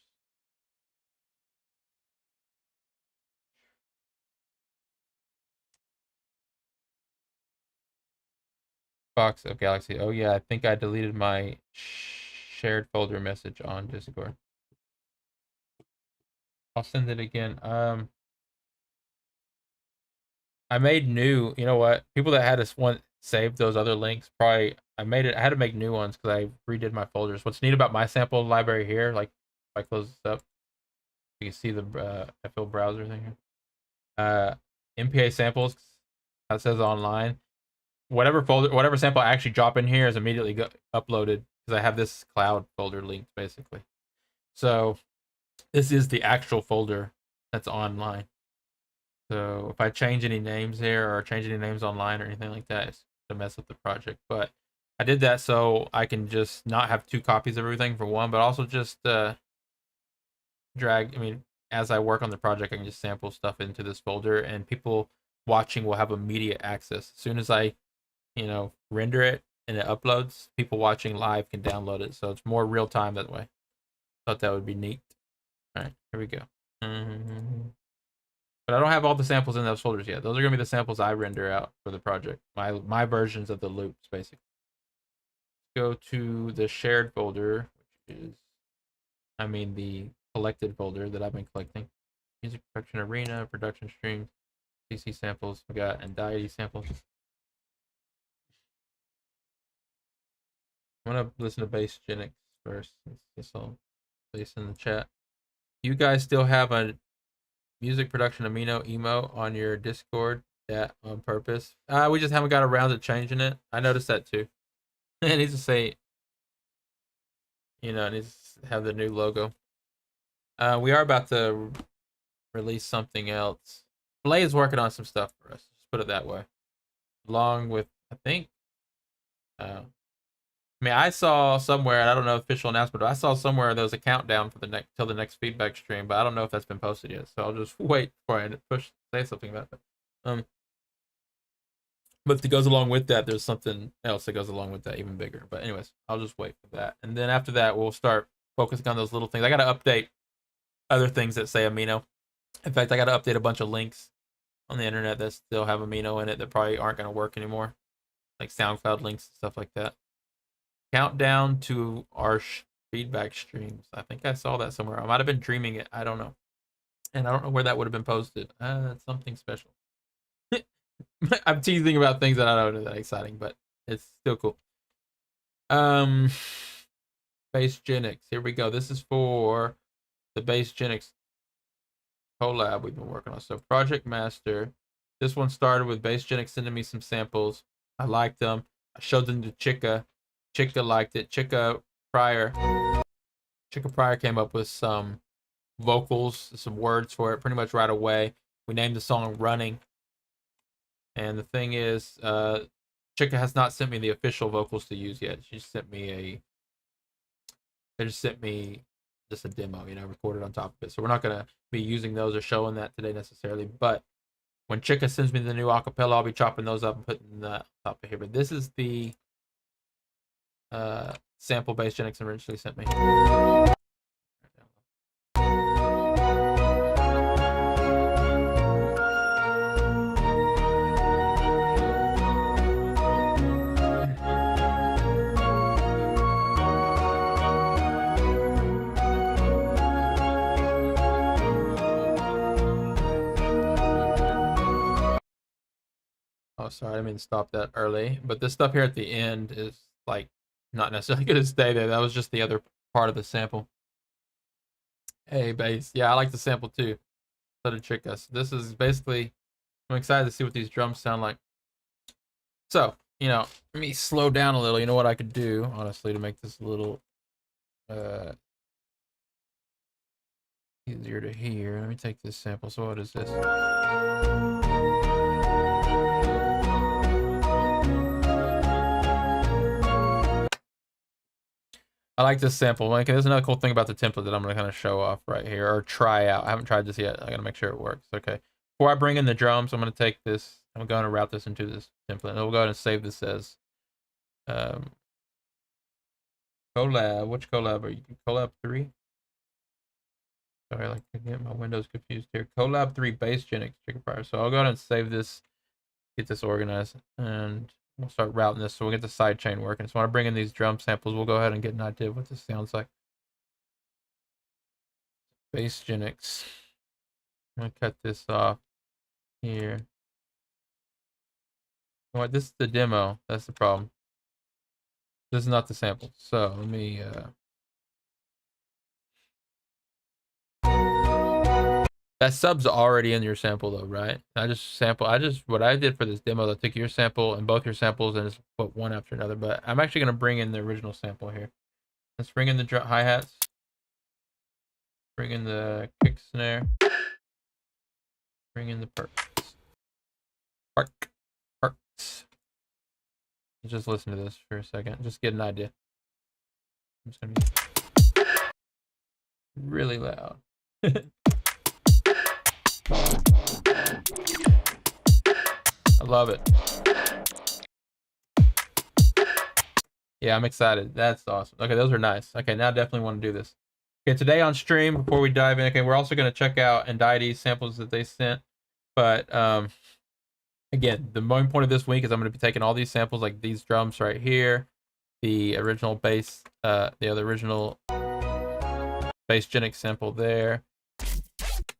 Box of Galaxy. Oh yeah, I think I deleted my shared folder message on Discord. I'll send it again. I made new. You know what? People that had us saved those other links probably. I had to make new ones because I redid my folders. What's neat about my sample library here, like I close this up, you can see the FL browser thing here. MPA samples, that says online. Whatever folder, whatever sample I actually drop in here is immediately uploaded because I have this cloud folder linked basically. So this is the actual folder that's online. So if I change any names here or change any names online or anything like that, it's to mess with the project. But I did that so I can just not have 2 copies of everything for one, but also just drag. I mean, as I work on the project, I can just sample stuff into this folder, and people watching will have immediate access. As soon as I, render it and it uploads, people watching live can download it. So it's more real time that way. Thought that would be neat. All right, here we go. But I don't have all the samples in those folders yet. Those are gonna be the samples I render out for the project. My versions of the loops, basically. Go to the shared folder, which is, the collected folder that I've been collecting. Music production arena, production streams, CC samples. We got Untitled samples. I'm gonna listen to Bass Genix first. This all place in the chat. You guys still have a music production amino emo on your Discord? That on purpose? We just haven't got around to changing it. I noticed that too. It needs to say, it needs to have the new logo. We are about to release something else. Blay is working on some stuff for us. Just put it that way. Along with, I think, I saw somewhere, and I don't know official announcement, but I saw somewhere there was a countdown for till the next feedback stream, but I don't know if that's been posted yet. So I'll just wait for it to say something about it. But if it goes along with that, there's something else that goes along with that even bigger. But anyways, I'll just wait for that, and then after that, we'll start focusing on those little things. I got to update other things that say amino. In fact, I got to update a bunch of links on the internet that still have amino in it that probably aren't going to work anymore, like SoundCloud links and stuff like that. Countdown to our feedback streams. I think I saw that somewhere. I might have been dreaming it. I don't know. And I don't know where that would have been posted. It's something special. I'm teasing about things that I don't know that exciting, but it's still cool. Bass Genix. Here we go. This is for the Bass Genix collab we've been working on. So Project Master. This one started with Bass Genix sending me some samples. I liked them. I showed them to Chica. Chica liked it. Chica Pryor came up with some vocals, some words for it pretty much right away. We named the song Running. And the thing is, Chica has not sent me the official vocals to use yet. They just sent me just a demo, recorded on top of it. So we're not gonna be using those or showing that today necessarily. But when Chica sends me the new acapella, I'll be chopping those up and putting that on top of here. But this is the sample Bass Genix originally sent me. Oh, sorry, I didn't mean to stop that early. But this stuff here at the end is like not necessarily going to stay there. That was just the other part of the sample. Hey, bass. Yeah, I like the sample too. So did Chica. So this is basically, I'm excited to see what these drums sound like. So, let me slow down a little. You know what I could do, honestly, to make this a little easier to hear. Let me take this sample. So what is this? I like this sample. Like, there's another cool thing about the template that I'm going to kind of show off right here, or try out. I haven't tried this yet. I got to make sure it works. Okay. Before I bring in the drums, I'm going to take this. I'm going to route this into this template. And we'll go ahead and save this as collab. Which collab are you? Collab 3? Sorry, I like to get my windows confused here. Collab 3 Bass Genix Chicken Fire. So I'll go ahead and save this, get this organized, and we'll start routing this so we'll get the sidechain working. So when I bring in these drum samples, we'll go ahead and get an idea of what this sounds like. Bass Genix. I'm gonna cut this off here. What? This is the demo. That's the problem. This is not the sample. So let me That sub's already in your sample though, right? What I did for this demo, I took your sample and both your samples and just put one after another, but I'm actually going to bring in the original sample here. Let's bring in the hi-hats. Bring in the kick snare. Bring in the perks. Parks. Just listen to this for a second. Just get an idea. I'm just going to be really loud. I love it. Yeah, I'm excited. That's awesome. Okay, those are nice. Okay, now I definitely want to do this. Okay, today on stream, before we dive in, okay, we're also going to check out Untitled samples that they sent. But again, the main point of this week is I'm going to be taking all these samples, like these drums right here, the original bass, the other original Bassgenic sample there,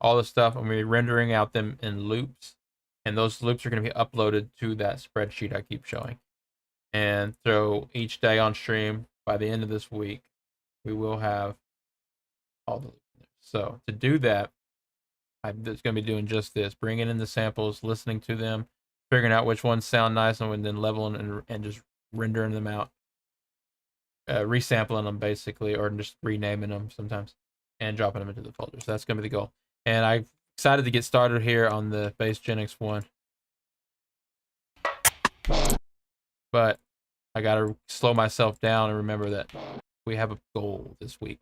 all the stuff. I'm going to be rendering out them in loops, and those loops are going to be uploaded to that spreadsheet I keep showing. And so each day on stream, by the end of this week, we will have all the loops. So to do that, I'm just going to be doing just this, bringing in the samples, listening to them, figuring out which ones sound nice, and then leveling and just rendering them out, resampling them basically, or just renaming them sometimes, and dropping them into the folder. So that's going to be the goal. And I'm excited to get started here on the Bassgenics one. But I got to slow myself down and remember that we have a goal this week.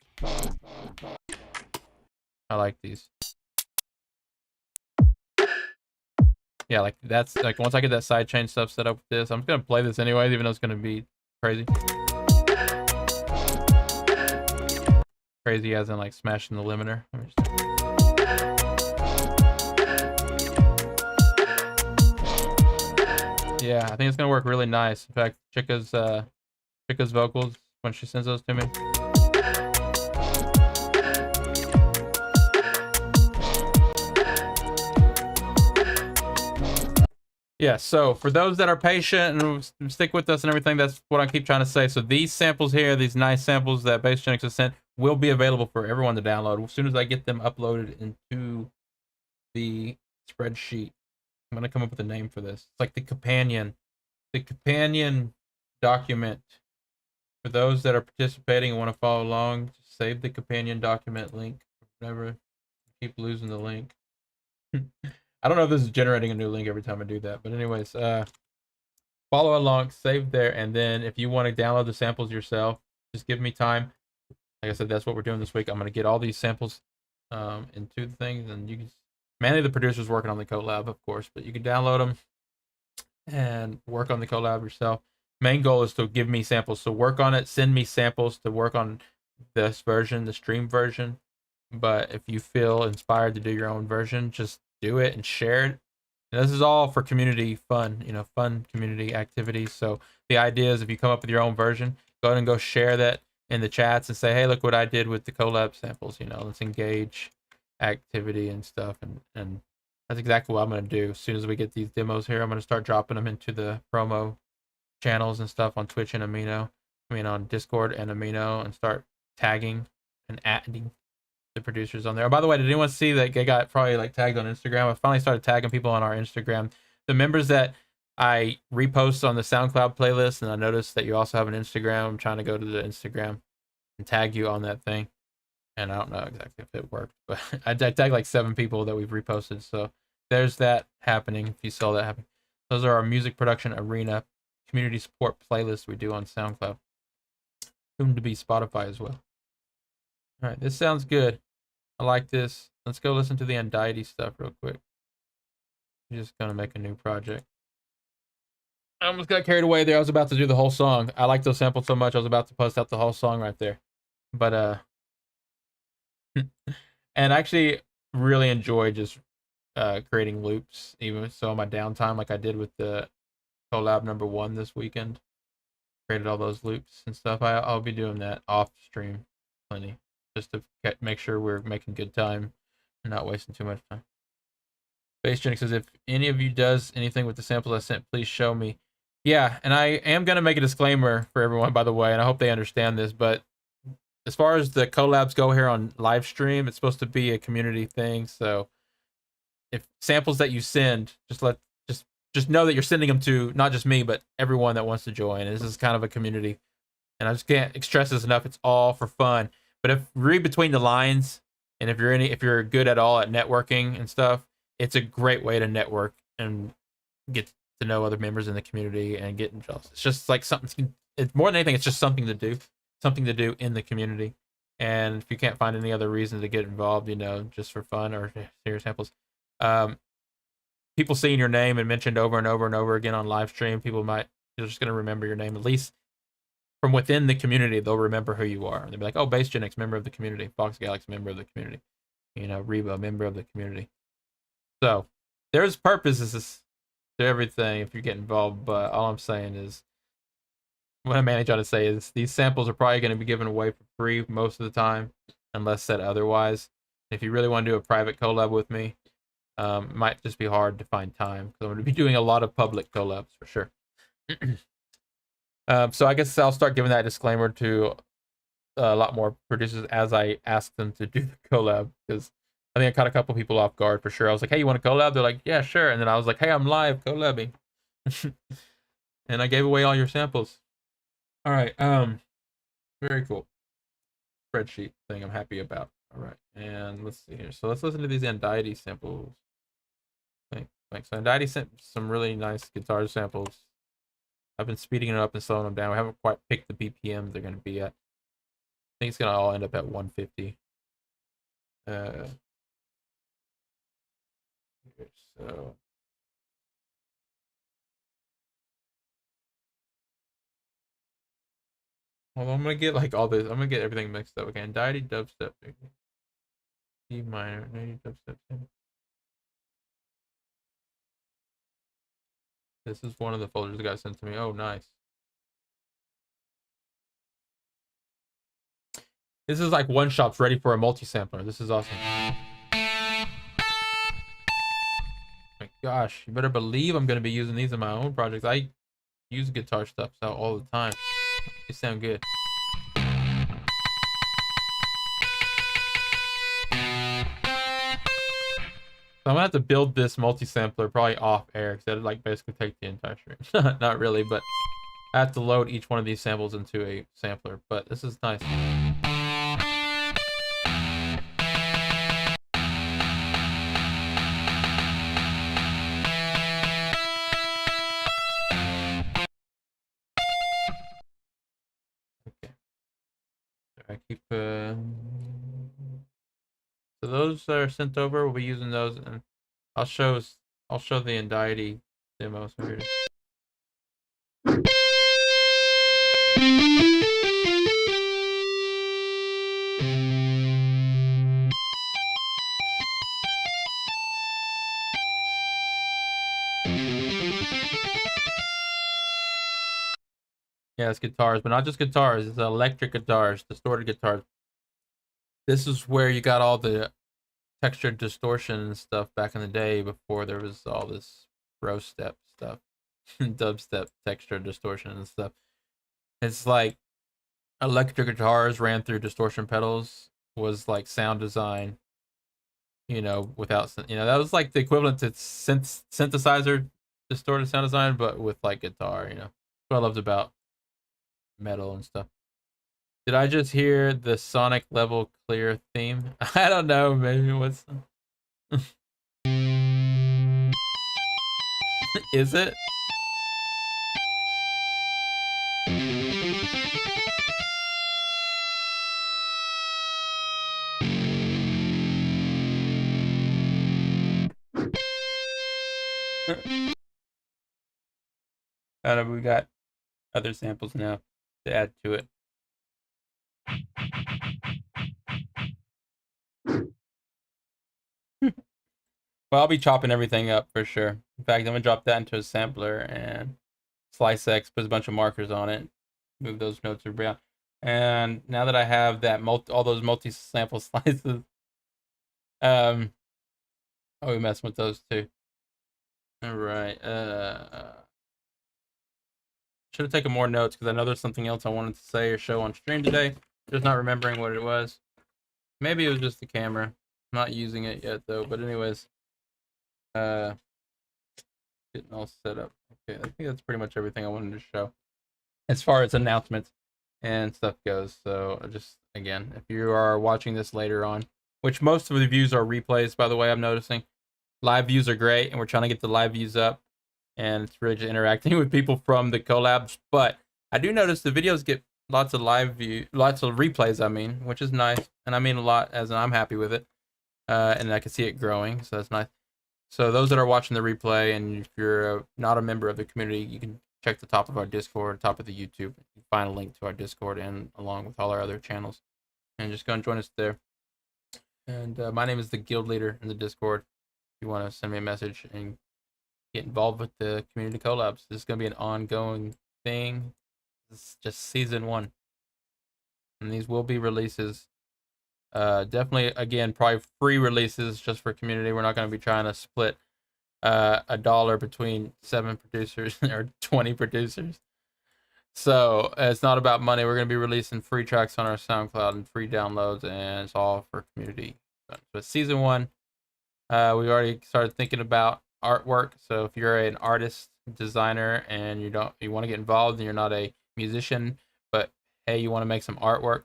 I like these. Yeah, like that's like once I get that sidechain stuff set up with this, I'm just gonna play this anyways, even though it's gonna be crazy. Crazy as in like smashing the limiter. Yeah, I think it's gonna work really nice. In fact, Chica's vocals when she sends those to me. Yeah, so for those that are patient and stick with us and everything, that's what I keep trying to say. So these samples here, these nice samples that Bassgenics has sent, will be available for everyone to download as soon as I get them uploaded into the spreadsheet. I'm gonna come up with a name for this. It's like the companion document. For those that are participating and want to follow along, just save the companion document link. Whatever, keep losing the link. I don't know if this is generating a new link every time I do that, but anyways, follow along, save there, and then if you want to download the samples yourself, just give me time. Like I said, that's what we're doing this week. I'm going to get all these samples into the things, and you can, mainly the producer's working on the collab, of course, but you can download them and work on the collab yourself. Main goal is to give me samples, so work on it, send me samples to work on this version, the stream version. But if you feel inspired to do your own version, just do it and share it. And this is all for community fun, fun community activities. So the idea is if you come up with your own version, go ahead and go share that in the chats and say, hey, look what I did with the collab samples. Let's engage activity and stuff. And that's exactly what I'm going to do. As soon as we get these demos here, I'm going to start dropping them into the promo channels and stuff on Twitch and on Discord and Amino, and start tagging and adding the producers on there. Oh, by the way, did anyone see that they got probably like tagged on Instagram? I finally started tagging people on our Instagram. The members that I repost on the SoundCloud playlist, and I noticed that you also have an Instagram. I'm trying to go to the Instagram and tag you on that thing. And I don't know exactly if it worked, but I tagged like 7 people that we've reposted. So there's that happening. If you saw that happen, those are our music production arena community support playlists we do on SoundCloud. Soon to be Spotify as well. All right, this sounds good. I like this. Let's go listen to the Untitled stuff real quick. I'm just gonna make a new project. I almost got carried away there. I was about to do the whole song. I like those samples so much, I was about to post out the whole song right there. But and I actually really enjoy just creating loops, even so on my downtime, like I did with the collab number 1 this weekend. Created all those loops and stuff. I'll be doing that off stream plenty, just to make sure we're making good time and not wasting too much time. Bassgenic says, if any of you does anything with the samples I sent, please show me. Yeah, and I am going to make a disclaimer for everyone, by the way, and I hope they understand this, but as far as the collabs go here on live stream, it's supposed to be a community thing, so if samples that you send, just know that you're sending them to not just me, but everyone that wants to join. This is kind of a community, and I just can't stress this enough. It's all for fun. But if read between the lines, and if you're good at all at networking and stuff, it's a great way to network and get to know other members in the community and get involved. It's just like something. It's more than anything. It's just something to do in the community. And if you can't find any other reason to get involved, just for fun or share samples, people seeing your name and mentioned over and over and over again on live stream, they're just gonna remember your name. At least from within the community, they'll remember who you are. They'll be like, oh, BassGenX, member of the community. Fox Galaxy, member of the community. Reba, member of the community. So there's purposes to everything if you get involved, but all I'm saying is, what I'm mainly trying to say is these samples are probably going to be given away for free most of the time, unless said otherwise. If you really want to do a private collab with me, it might just be hard to find time, because I'm going to be doing a lot of public collabs for sure. So I guess I'll start giving that disclaimer to a lot more producers as I ask them to do the collab, because I think I caught a couple people off guard for sure. I was like, hey, you want to collab? They're like, yeah, sure. And then I was like, hey, I'm live collabing. And I gave away all your samples. All right. Very cool. Spreadsheet thing I'm happy about. All right. And let's see here. So let's listen to these Untitled samples. Thanks. So Untitled sent some really nice guitar samples. I've been speeding it up and slowing them down. We haven't quite picked the BPM they're going to be at. I think it's going to all end up at 150. So well, I'm gonna get like all this. I'm gonna get everything mixed up again. Untitled dubstep, D minor, dubstep. This is one of the folders the guy sent to me. Oh, nice. This is like one shops ready for a multi-sampler. This is awesome. My gosh, you better believe I'm gonna be using these in my own projects. I use guitar stuff out all the time. They sound good. So I'm gonna have to build this multi-sampler probably off air, because that'd like basically take the entire stream. Not really, but I have to load each one of these samples into a sampler. But this is nice. Okay. I keep so those are sent over. We'll be using those, and I'll show the Untitled demo. So here it is. Yeah, it's guitars, but not just guitars. It's electric guitars, distorted guitars. This is where you got all the textured distortion and stuff back in the day, before there was all this bro step stuff, dubstep texture distortion and stuff. It's like electric guitars ran through distortion pedals, was like sound design, without, that was like the equivalent to synthesizer distorted sound design, but with like guitar. What I loved about metal and stuff. Did I just hear the Sonic level clear theme? I don't know, maybe what's is it? We got other samples now to add to it. Well, I'll be chopping everything up for sure. In fact, I'm gonna drop that into a sampler and slice X, put a bunch of markers on it, move those notes around. And now that I have that all those multi-sample slices, I'll be messing with those too. All right. Should have taken more notes, because I know there's something else I wanted to say or show on stream today. Just not remembering what it was. Maybe it was just the camera. I'm not using it yet though. But anyways, Getting all set up. Okay, I think that's pretty much everything I wanted to show as far as announcements and stuff goes. So just again, if you are watching this later on, which most of the views are replays, by the way, I'm noticing live views are great, and we're trying to get the live views up, and it's really just interacting with people from the collabs. But I do notice the videos get lots of lots of replays. I mean, which is nice, and I mean a lot, as in I'm happy with it, and I can see it growing, so that's nice. So those that are watching the replay, and if you're not a member of the community, you can check the top of our Discord, top of the YouTube. You can find a link to our Discord, and along with all our other channels, and just go and join us there. And my name is the guild leader in the Discord. If you want to send me a message and get involved with the community collabs, this is going to be an ongoing thing. This is just season 1, and these will be releases. Definitely, again, probably free releases just for community. We're not going to be trying to split $1 between 7 producers or 20 producers. So it's not about money. We're going to be releasing free tracks on our SoundCloud and free downloads, and it's all for community. So it's season 1. We already started thinking about artwork. So if you're an artist, designer, and you want to get involved, and you're not a musician, but hey, you want to make some artwork,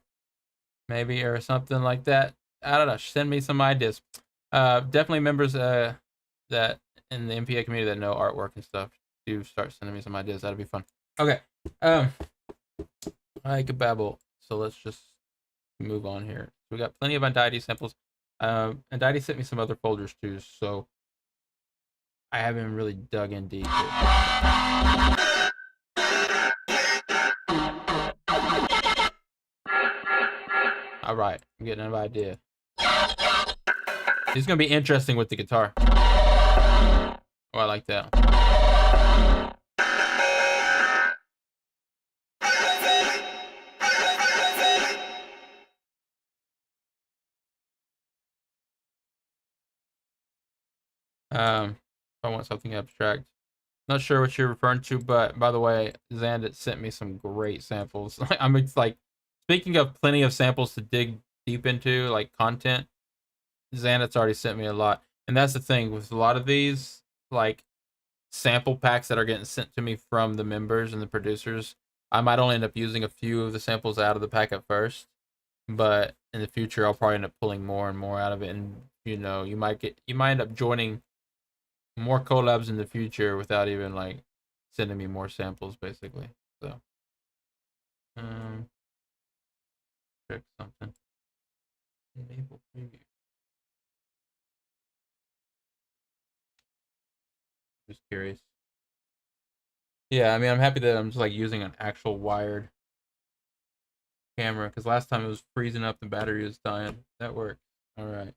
maybe, or something like that. I don't know. Send me some ideas. Definitely members that in the MPA community that know artwork and stuff, do start sending me some ideas. That'd be fun. Okay. I could babble. So let's just move on here. We got plenty of Untitled samples. Untitled sent me some other folders too, so I haven't really dug in deep. All right, I'm getting an idea. It's gonna be interesting with the guitar. Oh, I like that. I want something abstract. Not sure what you're referring to, but by the way, Xandit sent me some great samples. I'm like, speaking of plenty of samples to dig deep into, like content, Xandit's already sent me a lot. And that's the thing with a lot of these, like sample packs that are getting sent to me from the members and the producers, I might only end up using a few of the samples out of the pack at first, but in the future I'll probably end up pulling more and more out of it, and you might end up joining more collabs in the future without even like sending me more samples, basically. So check something. Enable preview. Just curious. Yeah, I mean, I'm happy that I'm just like using an actual wired camera, because last time it was freezing up, the battery was dying. That worked. All right.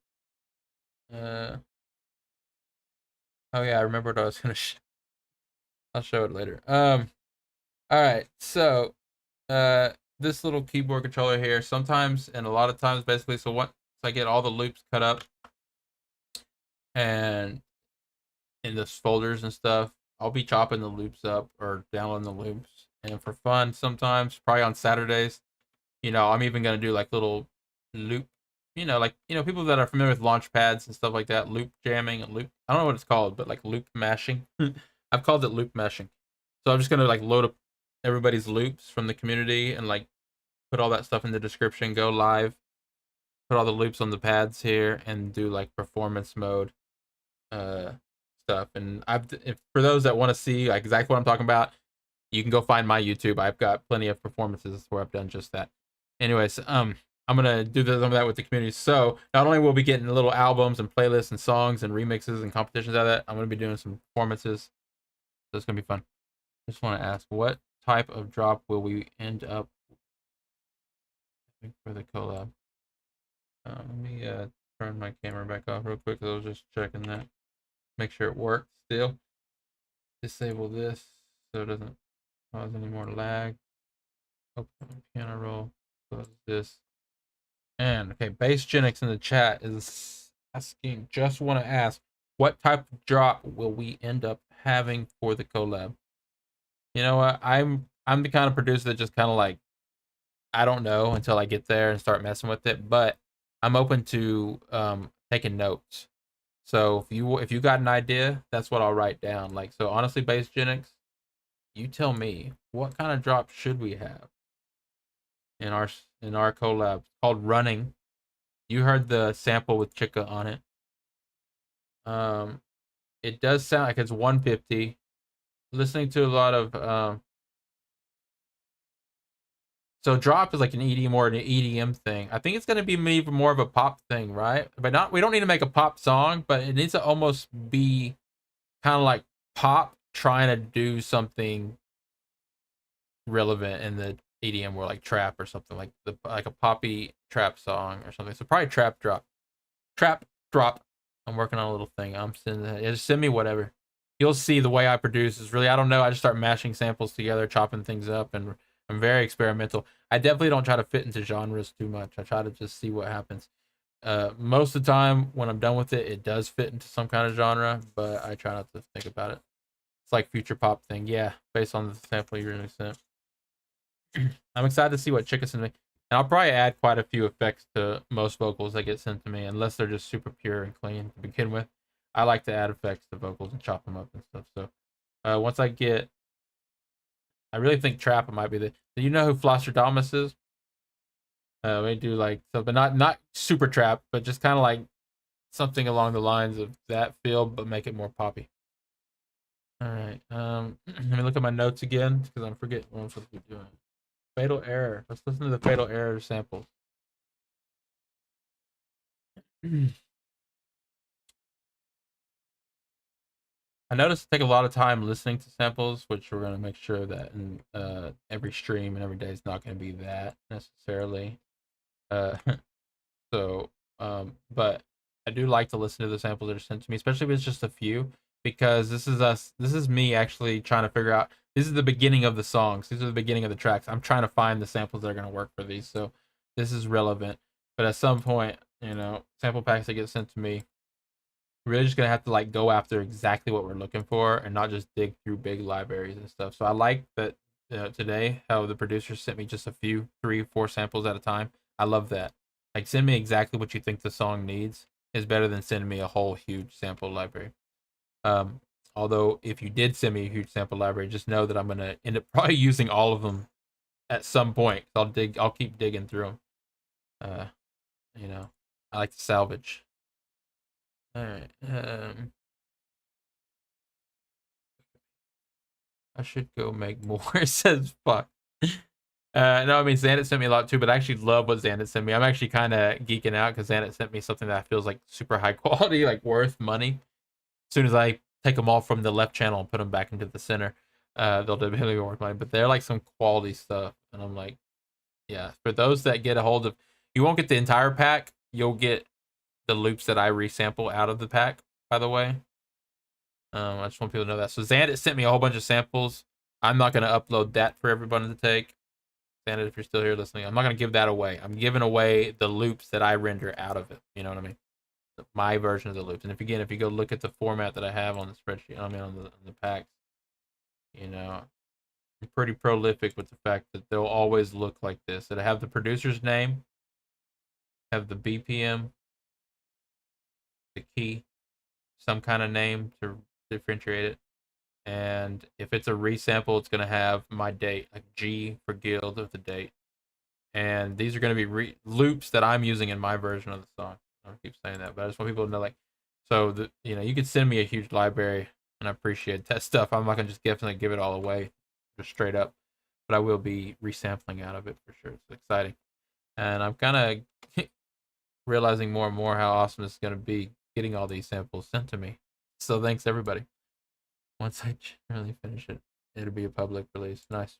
Oh yeah, I remember what I was gonna I'll show it later. All right. So, this little keyboard controller here, sometimes and a lot of times, basically, so once I get all the loops cut up and in the folders and stuff, I'll be chopping the loops up or downloading the loops. And for fun, sometimes, probably on Saturdays, I'm even gonna do like little loop, like people that are familiar with launch pads and stuff like that, loop jamming and loop. I don't know what it's called, but like loop mashing. I've called it loop meshing. So I'm just gonna like load up everybody's loops from the community and like put all that stuff in the description. Go live, put all the loops on the pads here, and do like performance mode stuff. And for those that want to see like exactly what I'm talking about, you can go find my YouTube. I've got plenty of performances where I've done just that. Anyways, I'm gonna do some of that with the community. So not only will we be getting little albums and playlists and songs and remixes and competitions out of that, I'm gonna be doing some performances. So it's gonna be fun. Just want to ask, what type of drop will we end up for the collab? Let me turn my camera back off real quick, because I was just checking that. Make sure it works still. Disable this so it doesn't cause any more lag. Open piano roll. Close this. And okay, Basegenics in the chat is asking, just want to ask, what type of drop will we end up having for the collab? You know what? I'm the kind of producer that just kind of like, I don't know until I get there and start messing with it, but I'm open to taking notes. So if you got an idea, that's what I'll write down. Like, so honestly, Bassgenics, you tell me what kind of drop should we have in our collab. It's called Running. You heard the sample with Chica on it. Um, it does sound like it's 150. Listening to a lot of so drop is like an EDM or an EDM thing. I think it's gonna be even more of a pop thing, right? But not we don't need to make a pop song, but it needs to almost be kind of like pop trying to do something relevant in the EDM world, like trap or something like a poppy trap song or something. So probably trap drop. I'm working on a little thing. I'm sending that. Just send me whatever. You'll see the way I produce is really I don't know. I just start mashing samples together, chopping things up, and I'm very experimental. I definitely don't try to fit into genres too much. I try to just see what happens. Most of the time when I'm done with it, it does fit into some kind of genre, but I try not to think about it. It's like future pop thing, yeah, based on the sample you're gonna send. I'm excited to see what Chica sends me. And I'll probably add quite a few effects to most vocals that get sent to me, unless they're just super pure and clean to begin with. I like to add effects to vocals and chop them up and stuff. So once I really think Trap might be the. Do you know who Flosstradamus is? We do like so, but not super trap, but just kind of like something along the lines of that feel, but make it more poppy. All right. Let me look at my notes again because I'm forgetting what I'm supposed to be doing. Fatal Error. Let's listen to the Fatal Error sample. I noticed I take a lot of time listening to samples, which we're going to make sure that in every stream and every day is not going to be that necessarily. Uh, so, but I do like to listen to the samples that are sent to me, especially if it's just a few, because this is me actually trying to figure out, this is the beginning of the songs. These are the beginning of the tracks. I'm trying to find the samples that are going to work for these. So this is relevant. But at some point, sample packs that get sent to me, really just gonna have to like go after exactly what we're looking for and not just dig through big libraries and stuff. So I like that today how the producer sent me just a few 3 4 samples at a time. I love that. Like send me exactly what you think the song needs is better than sending me a whole huge sample library. Um, Although if you did send me a huge sample library, just know that I'm gonna end up probably using all of them at some point. I'll keep digging through them. Uh, I like to salvage. All right. I should go make more. It says fuck. No, I mean Xanit sent me a lot too, but I actually love what Xanit sent me. I'm actually kind of geeking out because Xanit sent me something that feels like super high quality, like worth money. As soon as I take them all from the left channel and put them back into the center, they'll definitely be worth money. But they're like some quality stuff, and I'm like, yeah. For those that get a hold of, you won't get the entire pack. You'll get the loops that I resample out of the pack. By the way, I just want people to know that. So Xanit sent me a whole bunch of samples. I'm not going to upload that for everyone to take. Xanit, if you're still here listening, I'm not going to give that away. I'm giving away the loops that I render out of it. You know what I mean? My version of the loops. And if you go look at the format that I have on the spreadsheet, I mean on the packs, I'm pretty prolific with the fact that they'll always look like this. That I have the producer's name, have the BPM, the key, some kind of name to differentiate it. And if it's a resample, it's going to have my date, like G for guild of the date. And these are going to be loops that I'm using in my version of the song. I don't keep saying that, but I just want people to know, like, so you could send me a huge library, and I appreciate that stuff. I'm not going to just definitely give it all away, just straight up, but I will be resampling out of it for sure. It's exciting, and I'm kind of realizing more and more how awesome it's going to be getting all these samples sent to me. So thanks everybody. Once I generally finish it, it'll be a public release. Nice.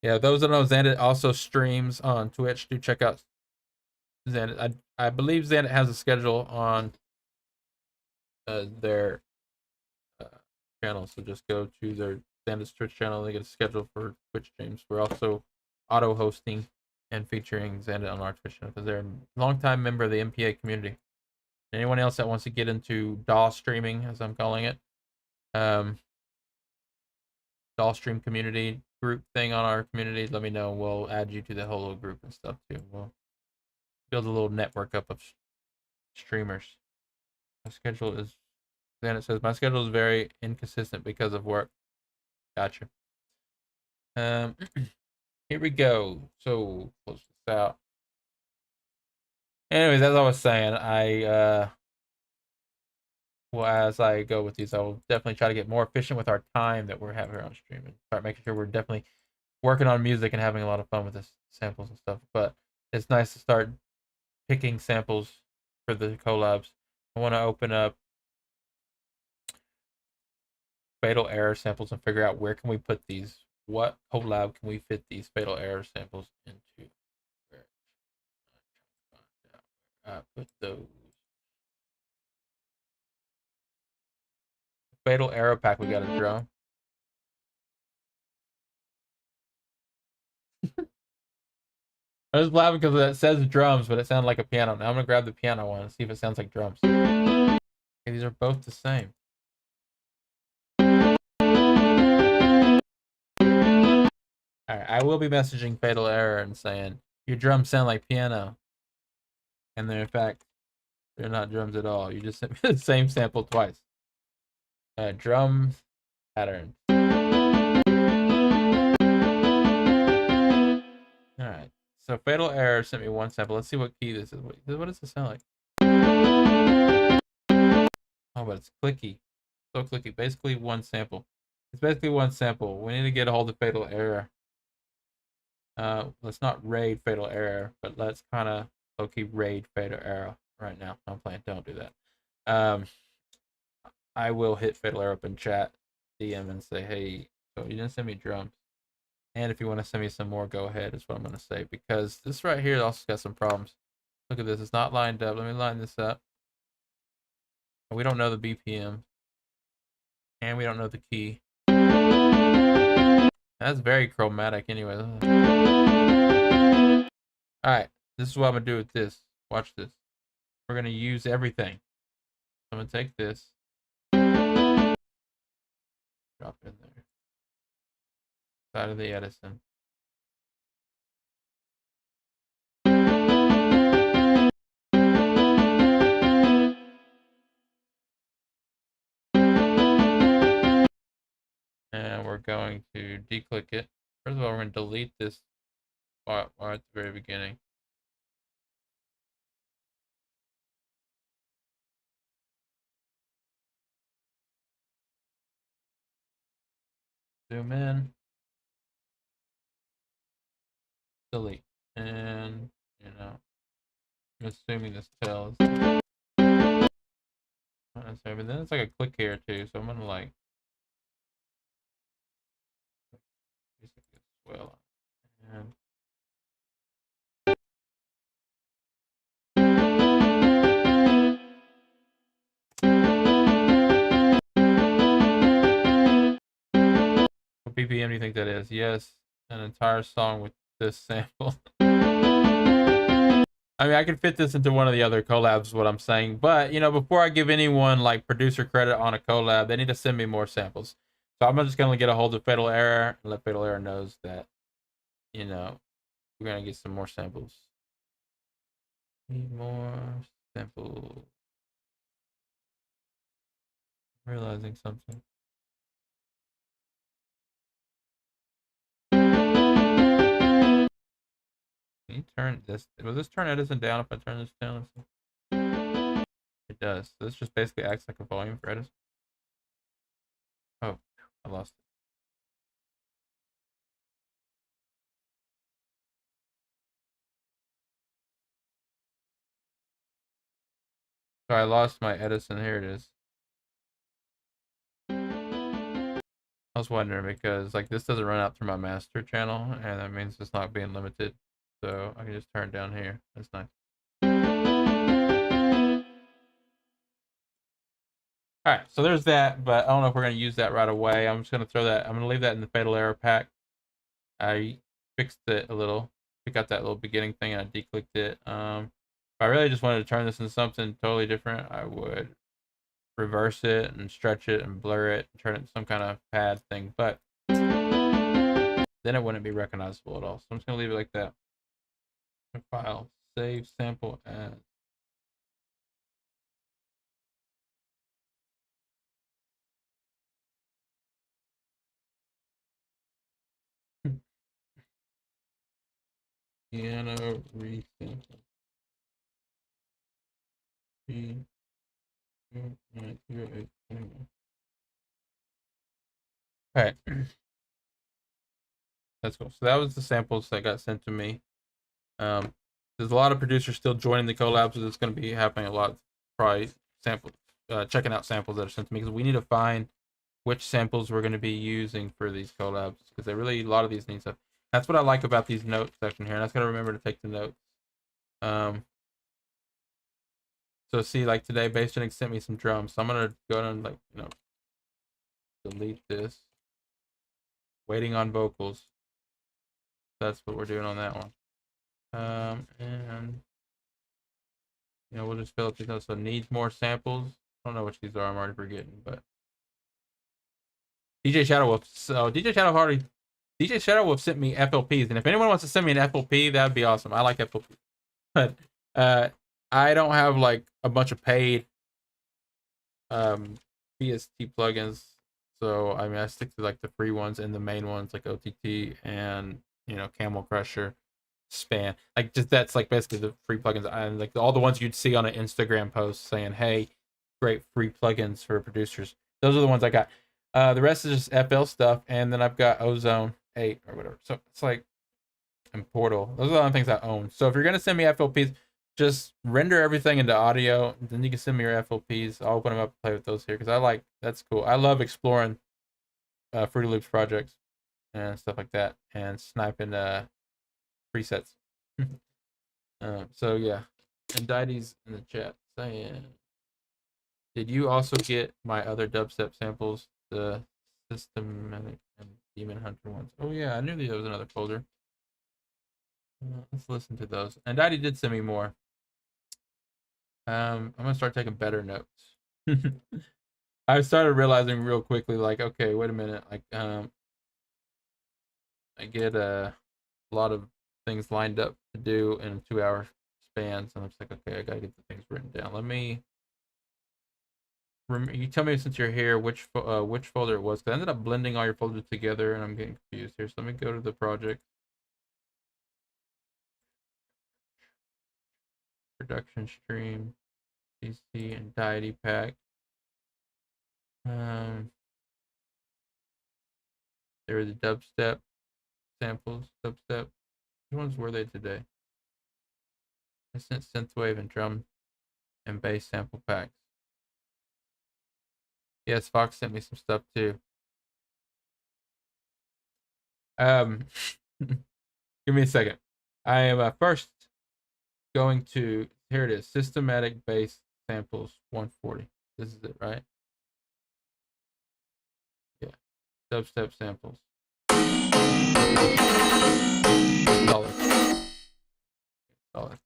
Yeah, those that know Xanit also streams on Twitch. Do check out Xanit. I believe Xanit has a schedule on their channel, so just go to their Xanit's Twitch channel. They get a schedule for Twitch streams. We're also auto hosting and featuring Xanit on our Twitch channel because they're a longtime member of the MPA community. Anyone else that wants to get into DAW streaming, as I'm calling it, DAW stream community group thing on our community, let me know. We'll add you to the whole group and stuff too. We'll build a little network up of streamers. My schedule is. Then it says my schedule is very inconsistent because of work. Gotcha. Here we go. So close this out. Anyways, as I was saying, well, as I go with these, I will definitely try to get more efficient with our time that we're having here on stream and start making sure we're definitely working on music and having a lot of fun with this samples and stuff. But it's nice to start picking samples for the collabs. I want to open up Fatal Error samples and figure out where can we put these. What collab can we fit these Fatal Error samples into? Where put those. Fatal Error pack. We got a drum. I was laughing because it says drums, but it sounded like a piano. Now I'm gonna grab the piano one and see if it sounds like drums. Okay, these are both the same. Alright, I will be messaging Fatal Error and saying, your drums sound like piano. And then in fact, they're not drums at all. You just sent me the same sample twice. Drum pattern. Alright. So Fatal Error sent me one sample. Let's see what key this is. What does it sound like? Oh, but it's clicky. So clicky. Basically one sample. It's basically one sample. We need to get a hold of Fatal Error. Let's not raid Fatal Error, but let's kind of low-key raid Fatal Error right now. I'm playing. Don't do that. I will hit Fatal Error up in chat, DM, and say, hey, so you didn't send me drums. And if you want to send me some more, go ahead, is what I'm going to say. Because this right here also got some problems. Look at this. It's not lined up. Let me line this up. We don't know the BPM. And we don't know the key. That's very chromatic anyway. Alright. This is what I'm going to do with this. Watch this. We're going to use everything. I'm going to take this. Drop in there. Side of the Edison. And we're going to declick it. First of all, we're going to delete this spot at the very beginning. Zoom in. Delete. And, you know, I'm assuming this tells. But then it's like a click here too, so I'm going to like basically swell and what BPM do you think that is? Yes, an entire song with this sample. I mean, I could fit this into one of the other collabs, is what I'm saying. But, you know, before I give anyone, like, producer credit on a collab, they need to send me more samples. So I'm just going to get a hold of Fatal Error and let Fatal Error knows that, you know, we're going to get some more samples. Need more samples. I'm realizing something. Can you turn this? Will this turn Edison down if I turn this down? It does. So this just basically acts like a volume for Edison. Oh, I lost it. So I lost my Edison. Here it is. I was wondering because like this doesn't run out through my master channel, and that means it's not being limited. So I can just turn it down here. That's nice. All right, so there's that, but I don't know if we're gonna use that right away. I'm just gonna throw that. I'm gonna leave that in the Fatal Error pack. I fixed it a little. Pick out that little beginning thing, and I declicked it. If I really just wanted to turn this into something totally different, I would reverse it and stretch it and blur it and turn it into some kind of pad thing, but then it wouldn't be recognizable at all. So I'm just gonna leave it like that. File, save sample as. Piano resample. Okay. That's cool. So that was the samples that got sent to me. There's a lot of producers still joining the collab, so it's going to be happening a lot. Probably sample, checking out samples that are sent to me because we need to find which samples we're going to be using for these collabs because they really a lot of these need stuff. That's what I like about these notes section here, and I just got to remember to take the notes. So see, like today, Bassgenic sent me some drums, so I'm gonna go and like delete this. Waiting on vocals. That's what we're doing on that one. And we'll just fill up these notes. So needs more samples. I don't know which these are. I'm already forgetting, but DJ Shadow Wolf. So DJ Shadow Wolf sent me FLPs, and if anyone wants to send me an FLP, that'd be awesome. I like FLP, but I don't have like a bunch of paid VST plugins, so I mean I stick to like the free ones and the main ones like OTT and Camel Crusher, Span. Like just that's like basically the free plugins and like all the ones you'd see on an Instagram post saying, "Hey, great free plugins for producers." Those are the ones I got. The rest is just FL stuff, and then I've got Ozone 8 or whatever. So it's like and Portal. Those are the only things I own. So if you're gonna send me FLPs, just render everything into audio. Then you can send me your FLPs. I'll open them up and play with those here because that's cool. I love exploring Fruity Loops projects and stuff like that and sniping presets. So yeah, and Daity's in the chat saying, did you also get my other dubstep samples, the systematic and demon hunter ones? Oh yeah, I knew there was another folder. Let's listen to those. And Daddy did send me more. I'm gonna start taking better notes. I started realizing real quickly, like, okay, wait a minute, like, I get a lot of things lined up to do in a 2-hour span, so I'm just like, okay, I gotta get the things written down. Let me. You tell me since you're here which folder it was, because I ended up blending all your folders together, and I'm getting confused here. So let me go to the project. Production stream, PC and Deity pack. There are the dubstep samples. Dubstep. Which ones were they today? I sent synthwave and drum and bass sample packs. Yes, Fox sent me some stuff too. Give me a second. I am first going to, here it is, systematic bass samples 140. This is it, right? Yeah, dubstep samples. Solid. Solid.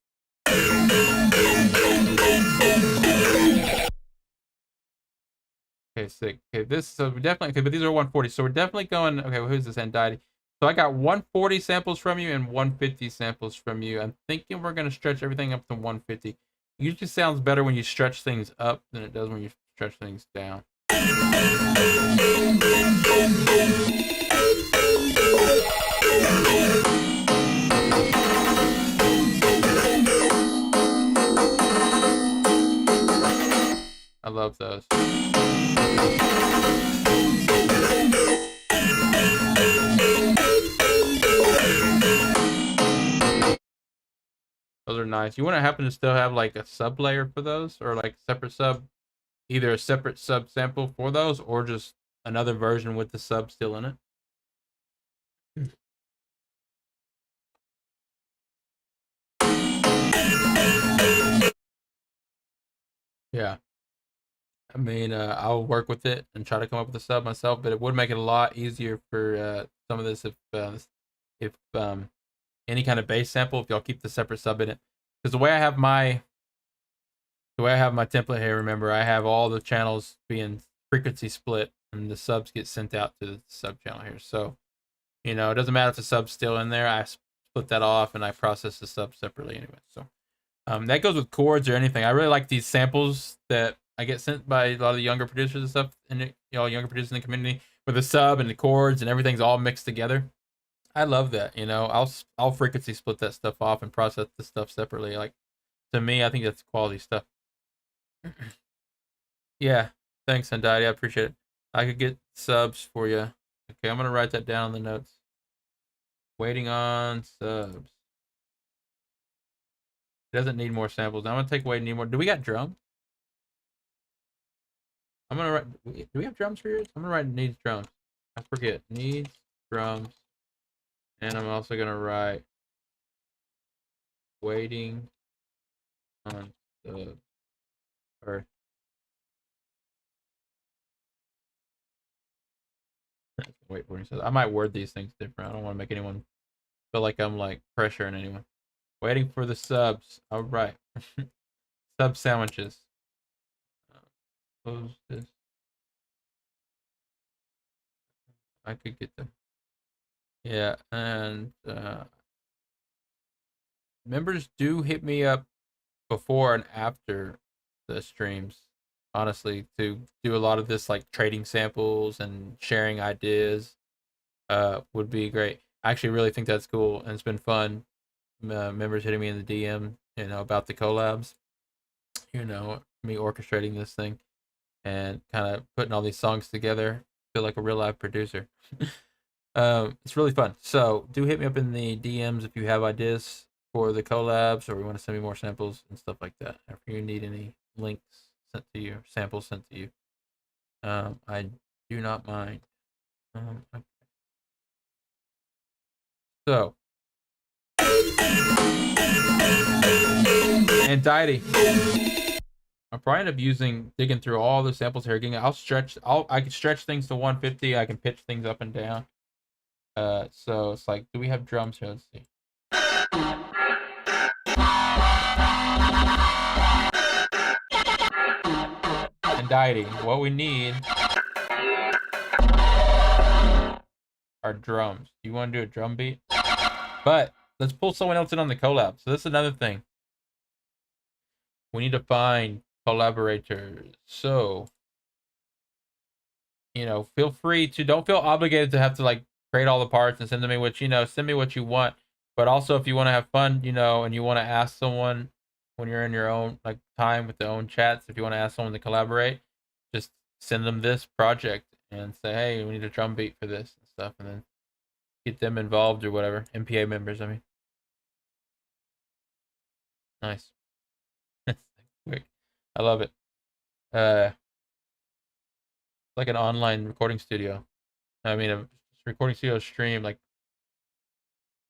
Okay, sick. Okay, so we definitely, okay, but these are 140. So we're definitely going, okay, well, who's this Anxiety? So I got 140 samples from you and 150 samples from you. I'm thinking we're going to stretch everything up to 150. It usually sounds better when you stretch things up than it does when you stretch things down. I love those. Those are nice. You want to happen to still have like a sub layer for those, or like separate sub, either a separate sub sample for those, or just another version with the sub still in it. Yeah. I mean, I'll work with it and try to come up with a sub myself, but it would make it a lot easier for some of this if any kind of bass sample, if y'all keep the separate sub in it. Because the way I have my template here, remember, I have all the channels being frequency split, and the subs get sent out to the sub channel here. So, it doesn't matter if the sub's still in there. I split that off and I process the sub separately anyway. So, that goes with chords or anything. I really like these samples that I get sent by a lot of the younger producers and stuff, and younger producers in the community with the sub and the chords and everything's all mixed together. I love that. You know, I'll frequency split that stuff off and process the stuff separately. Like to me, I think that's quality stuff. Yeah, thanks, Andiety. I appreciate it. I could get subs for you. Okay, I'm gonna write that down in the notes. Waiting on subs. Doesn't need more samples. I'm gonna take away need more. Do we got drums? I'm gonna write. Do we have drums for yours? I'm gonna write needs drums. I forget needs drums, and I'm also gonna write waiting on subs. Or wait for me. I might word these things different. I don't want to make anyone feel like I'm like pressuring anyone. Waiting for the subs. All right. Sub sandwiches. Close this. I could get them. Yeah, and members do hit me up before and after the streams, honestly, to do a lot of this like trading samples and sharing ideas. Would be great. I actually really think that's cool, and it's been fun. Members hitting me in the DM, you know, about the collabs. You know, me orchestrating this thing and kind of putting all these songs together. Feel like a real live producer. It's really fun. So do hit me up in the DMs if you have ideas for the collabs or you want to send me more samples and stuff like that. If you need any links sent to you, samples sent to you, I do not mind. Okay. So, Anxiety. I'll probably end up digging through all the samples here again. I can stretch things to 150. I can pitch things up and down. So it's like, do we have drums here? Let's see. Anxiety. What we need are drums. Do you want to do a drum beat? But let's pull someone else in on the collab. So this is another thing. We need to find collaborators. So, you know, feel free to, don't feel obligated to have to like create all the parts and send to me, which, you know, send me what you want. But also if you want to have fun, you know, and you want to ask someone when you're in your own like time with the own chats, if you want to ask someone to collaborate, just send them this project and say, hey, we need a drum beat for this and stuff, and then get them involved or whatever. MPA members, I mean. Nice. Quick. I love it. Like an online recording studio. I mean, a recording studio stream. Like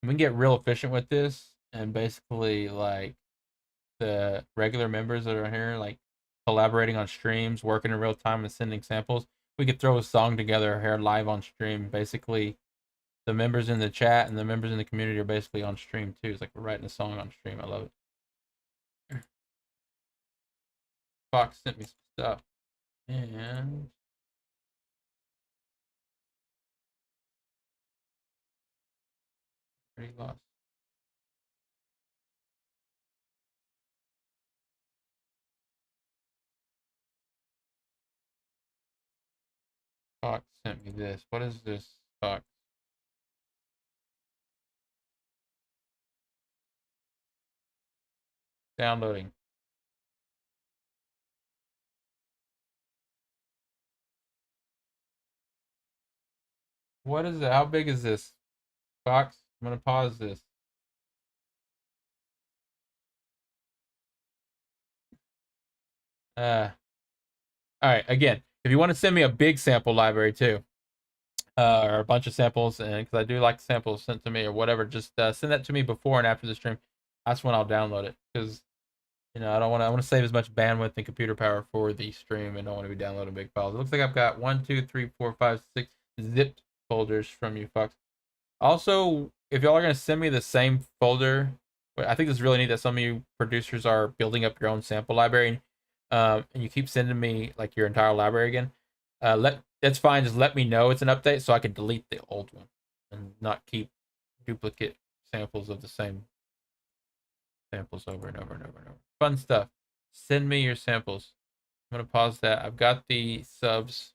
we can get real efficient with this, and basically like the regular members that are here, like collaborating on streams, working in real time, and sending samples. We could throw a song together here live on stream. Basically, the members in the chat and the members in the community are basically on stream too. It's like we're writing a song on stream. I love it. Fox sent me some stuff, and pretty lost. Fox sent me this. What is this, Fox? Downloading. What is it? How big is this, Fox? I'm gonna pause this. Uh, all right. Again, if you want to send me a big sample library too, or a bunch of samples, and because I do like samples sent to me or whatever, just send that to me before and after the stream. That's when I'll download it because you know I want to save as much bandwidth and computer power for the stream and don't want to be downloading big files. It looks like I've got 1, 2, 3, 4, 5, 6 zipped folders from you, Fox. Also, if y'all are gonna send me the same folder, I think it's really neat that some of you producers are building up your own sample library, and you keep sending me like your entire library again. That's fine. Just let me know it's an update so I can delete the old one and not keep duplicate samples of the same samples over and over and over and over. Fun stuff. Send me your samples. I'm gonna pause that. I've got the subs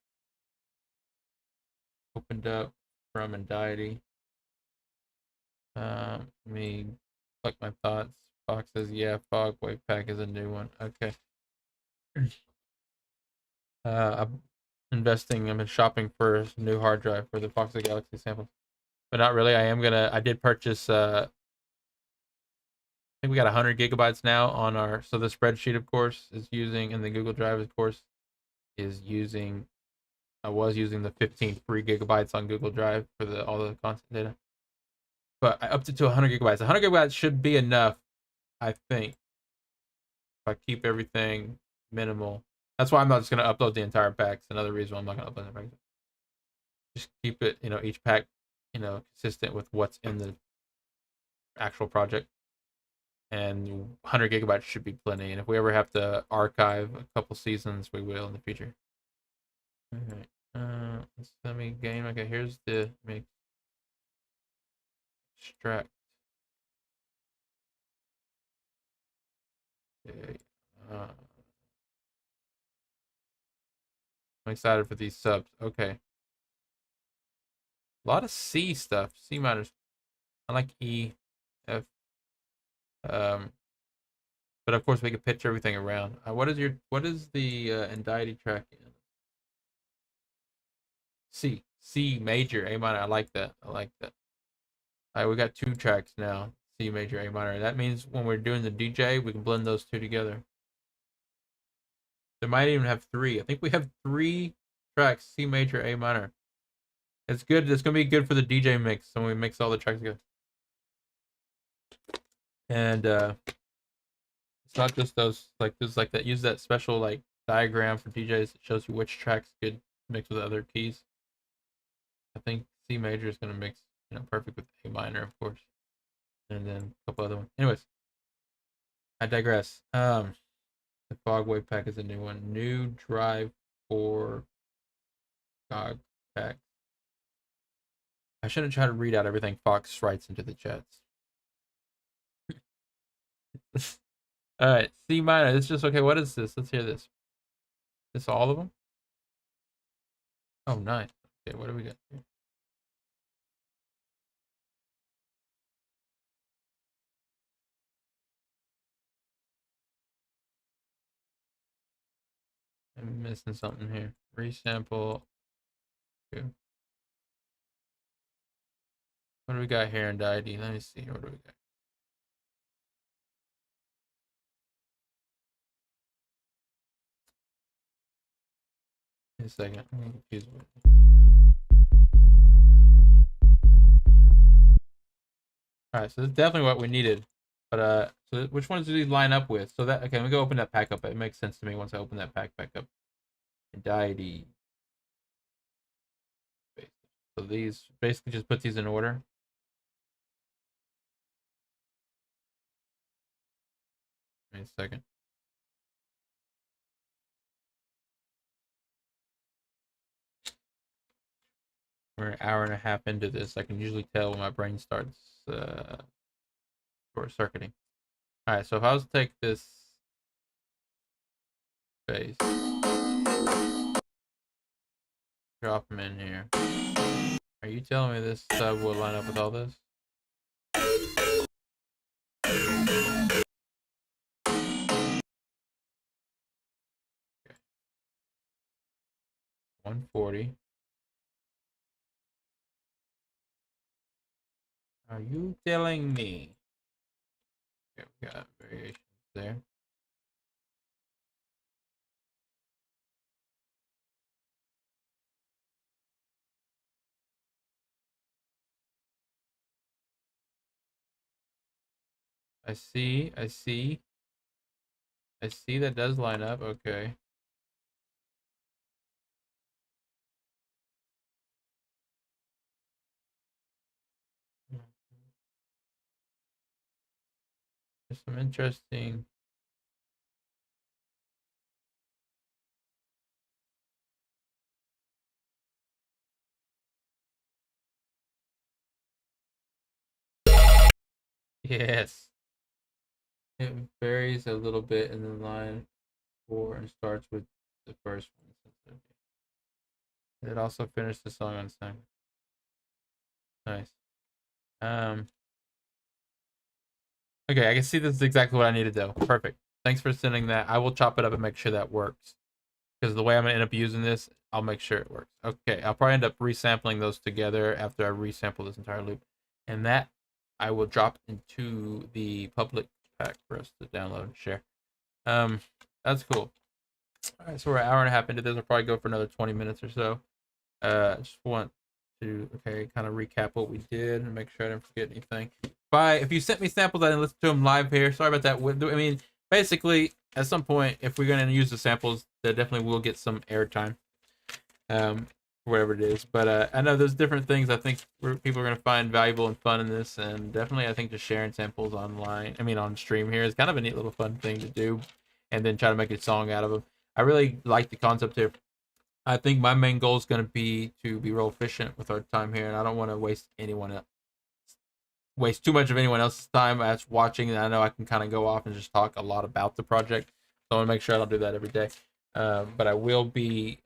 opened up from Anxiety. Let me collect my thoughts. Fox says, yeah, Fog Wave Pack is a new one. Okay. I'm investing, I'm shopping for a new hard drive for the Fox Galaxy samples. But not really. I did purchase, I think we got 100 gigabytes now on our, so the spreadsheet, of course, is using, and the Google Drive, of course, is using, I was using the 15 free gigabytes on Google Drive for all the content data. But I upped it to 100 gigabytes. 100 gigabytes should be enough, I think, if I keep everything minimal. That's why I'm not just going to upload the entire pack. It's another reason why I'm not going to upload the pack. Just keep it, each pack, consistent with what's in the actual project. And 100 gigabytes should be plenty. And if we ever have to archive a couple seasons, we will in the future. All right. Let me game. Okay, here's the mix. Extract. Okay. I'm excited for these subs. Okay. A lot of C stuff. C minors. I like E, F. But of course we can pitch everything around. What is the Anxiety track in? C. C major, A minor. I like that. I like that. All right, we got 2 tracks now. C major, A minor. That means when we're doing the DJ, we can blend those 2 together. There might even have 3. I think we have 3 tracks, C major, A minor. It's good. It's gonna be good for the DJ mix when we mix all the tracks together. And it's not just those, like there's like that, use that special like diagram for DJs that shows you which tracks could mix with other keys. I think C major is gonna mix, perfect with A minor, of course, and then a couple other ones. Anyways, I digress. The Fog Wave Pack is a new one. New drive for Fog Pack. I shouldn't try to read out everything Fox writes into the chats. All right, C minor. It's just okay. What is this? Let's hear this. This all of them? Oh, nice. Okay, what do we got here? I'm missing something here. Resample. Okay. What do we got here in the ID? Let me see. What do we got? In a second. I'm confused. All right, so this is definitely what we needed. But so which ones do these line up with? So that, okay, let me go open that pack up. It makes sense to me once I open that pack back up. ID. So these basically just put these in order. Wait a second. We're an hour and a half into this. I can usually tell when my brain starts short circuiting. All right, so if I was to take this bass, drop them in here. Are you telling me this sub will line up with all this? Okay. 140. Are you telling me? Okay, we got variations there. I see. I see that does line up. Okay. There's some interesting. Yes. It varies a little bit in the line 4 and starts with the first one. It also finished the song on time. Nice. Okay, I can see this is exactly what I needed though. Perfect. Thanks for sending that. I will chop it up and make sure that works. Because the way I'm gonna end up using this, I'll make sure it works. Okay, I'll probably end up resampling those together after I resample this entire loop. And that I will drop into the public pack for us to download and share. Um, that's cool. All right, so we're an hour and a half into this. I'll probably go for another 20 minutes or so. Just want to kind of recap what we did and make sure I didn't forget anything. If you sent me samples, I didn't listen to them live here. Sorry about that. I mean, basically, at some point, if we're gonna use the samples, they definitely will get some airtime, whatever it is. But I know there's different things I think people are gonna find valuable and fun in this, and definitely I think just sharing samples online, I mean on stream here, is kind of a neat little fun thing to do, and then try to make a song out of them. I really like the concept here. I think my main goal is going to be to be real efficient with our time here, and I don't want to waste too much of anyone else's time as watching. And I know I can kind of go off and just talk a lot about the project, so I want to make sure I don't do that every day. But I will be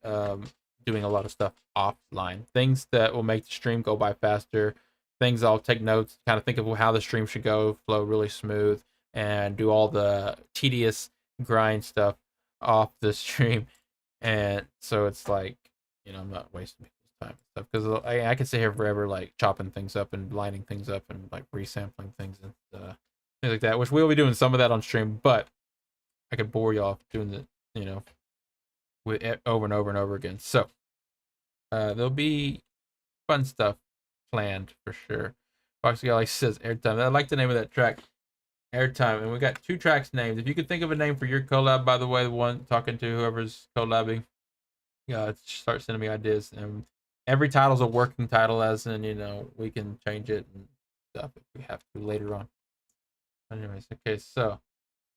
doing a lot of stuff offline, things that will make the stream go by faster. Things I'll take notes, kind of think of how the stream should go, flow really smooth, and do all the tedious grind stuff off the stream. And so it's like, I'm not wasting people's time and stuff, because I can sit here forever, like chopping things up and lining things up and like resampling things and things like that, which we'll be doing some of that on stream, but I could bore y'all doing the, with it over and over and over again. So there'll be fun stuff planned for sure. Foxy Galaxy says Airtime. I like the name of that track, Airtime. And we got 2 tracks named. If you could think of a name for your collab, by the way, the one talking to whoever's collabing, start sending me ideas. And every title's a working title, as in, we can change it and stuff if we have to later on. Anyways, okay, so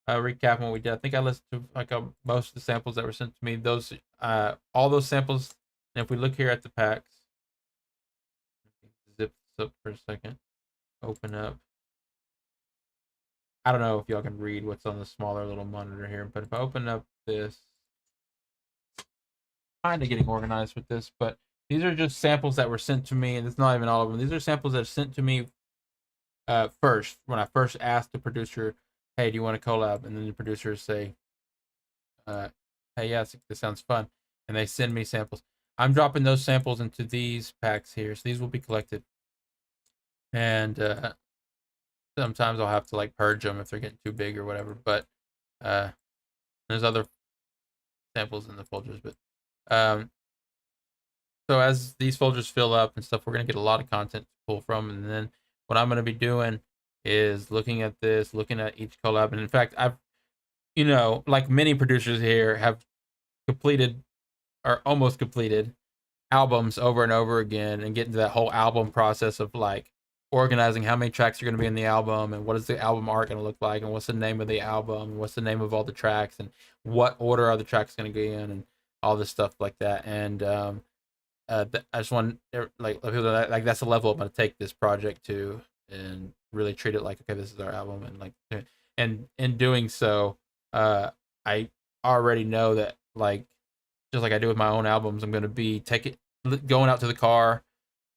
recapping what we did. I think I listened to like most of the samples that were sent to me. Those all those samples. And if we look here at the packs, zip this up for a second. Open up. I don't know if y'all can read what's on the smaller little monitor here, but if I open up this, kind of getting organized with this, but these are just samples that were sent to me, and it's not even all of them. These are samples that are sent to me first, when I first asked the producer, hey, do you want to collab? And then the producers say, hey, yes, this sounds fun. And they send me samples. I'm dropping those samples into these packs here. So these will be collected. And sometimes I'll have to like purge them if they're getting too big or whatever. But there's other samples in the folders. But so as these folders fill up and stuff, we're going to get a lot of content to pull from. And then what I'm going to be doing is looking at this, looking at each collab. And in fact, I've, like many producers here, have completed or almost completed albums over and over again, and get into that whole album process of like organizing how many tracks are going to be in the album, and what is the album art going to look like, and what's the name of the album, and what's the name of all the tracks, and what order are the tracks going to go in, and all this stuff like that. And I just want like people like that's the level I'm going to take this project to, and really treat it like, okay, this is our album. And like, and in doing so, I already know that, like, just like I do with my own albums, I'm going to be going out to the car,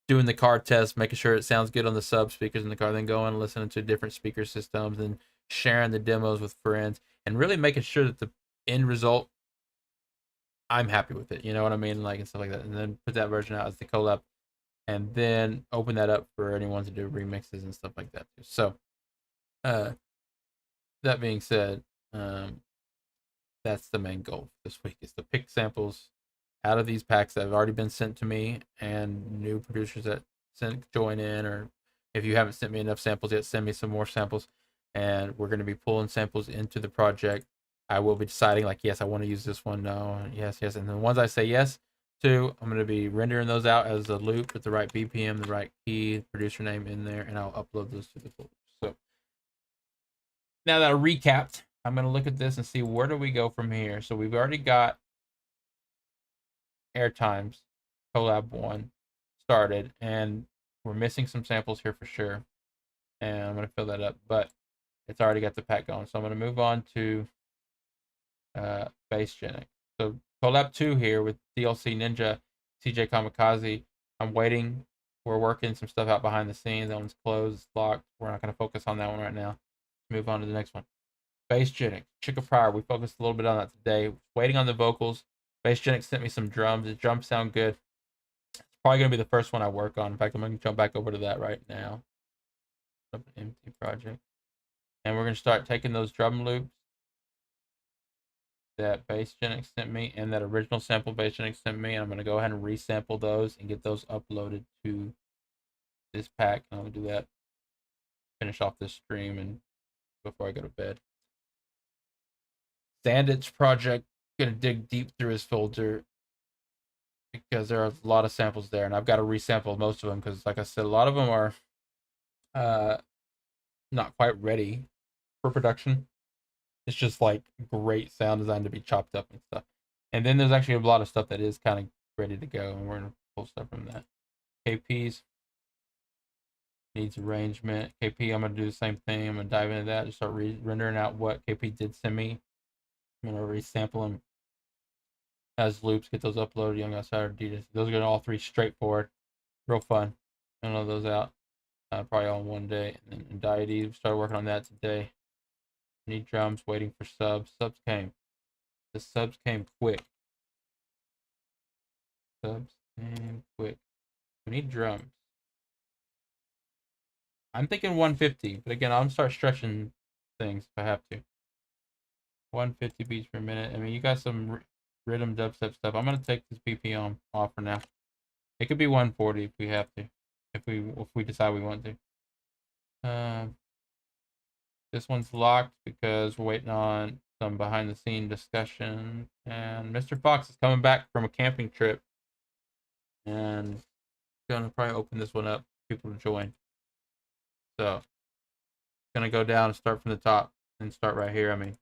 doing the car test, making sure it sounds good on the sub speakers in the car, then going and listening to different speaker systems, and sharing the demos with friends, and really making sure that the end result, I'm happy with it. You know what I mean? Like, and stuff like that. And then put that version out as the collab, and then open that up for anyone to do remixes and stuff like that too. So, that being said, that's the main goal this week, is to pick samples out of these packs that have already been sent to me, and new producers that join in, or if you haven't sent me enough samples yet, send me some more samples. And we're going to be pulling samples into the project. I will be deciding, like, yes, I want to use this one, no, yes, and the ones I say yes to, I'm going to be rendering those out as a loop with the right BPM, the right key, producer name in there, and I'll upload those to the folder. So now that I recapped, I'm going to look at this and see, where do we go from here. So we've already got Airtimes collab 1 started, and we're missing some samples here for sure, and I'm going to fill that up, but it's already got the pack going. So I'm going to move on to Bassgenic. So collab 2 here with DLC Ninja, CJ Kamikaze. I'm waiting. We're working some stuff out behind the scenes. That one's closed, locked. We're not going to focus on that one right now. Move on to the next one. Bassgenic, Chicka Pryor. We focused a little bit on that today. Waiting on the vocals. Bassgenic sent me some drums. The drums sound good. It's probably gonna be the first one I work on. In fact, I'm gonna jump back over to that right now. Empty project, and we're gonna start taking those drum loops that Bassgenic sent me and that original sample Bassgenic sent me, and I'm gonna go ahead and resample those and get those uploaded to this pack. And I'll do that. Finish off this stream and before I go to bed. Sandit's project, gonna dig deep through his folder because there are a lot of samples there, and I've got to resample most of them because, like I said, a lot of them are not quite ready for production. It's just like great sound design to be chopped up and stuff. And then there's actually a lot of stuff that is kind of ready to go, and we're gonna pull stuff from that. KP's needs arrangement. KP, I'm gonna do the same thing. I'm gonna dive into that and start rendering out what KP did send me. I'm gonna resample them as loops, get those uploaded. Young Outsider, Adidas. Those are gonna all three straightforward, real fun. I know those out probably all in one day. And then Deity, started working on that today. Need drums, waiting for subs. Subs came. The subs came quick. Subs came quick. We need drums. I'm thinking 150, but again, I'm start stretching things if I have to. 150 beats per minute. I mean, you got some rhythm dubstep stuff. I'm gonna take this BPM off for now. It could be 140 if we have to, if we decide we want to. This one's locked because we're waiting on some behind the scene discussion. And Mr. Fox is coming back from a camping trip, and gonna probably open this one up for people to join. So gonna go down and start from the top and start right here. I mean,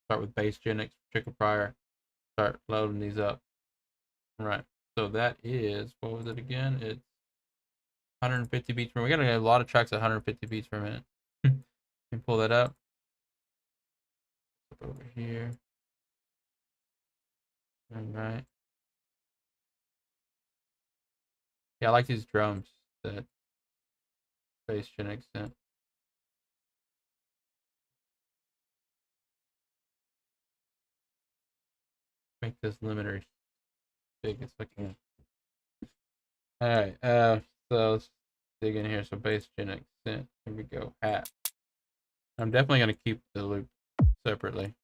start with Bassgenic, Chicka Pryor. Start loading these up. All right. So that is, what was it again? It's 150 beats per minute. We got a lot of tracks at 150 beats per minute. Let me pull that up. Over here. All right. Yeah, I like these drums that Bassgenic sent. Make this limiter big as I can. All right. So let's dig in here. So Bassgenic sent. Here we go. Hat. I'm definitely gonna keep the loop separately.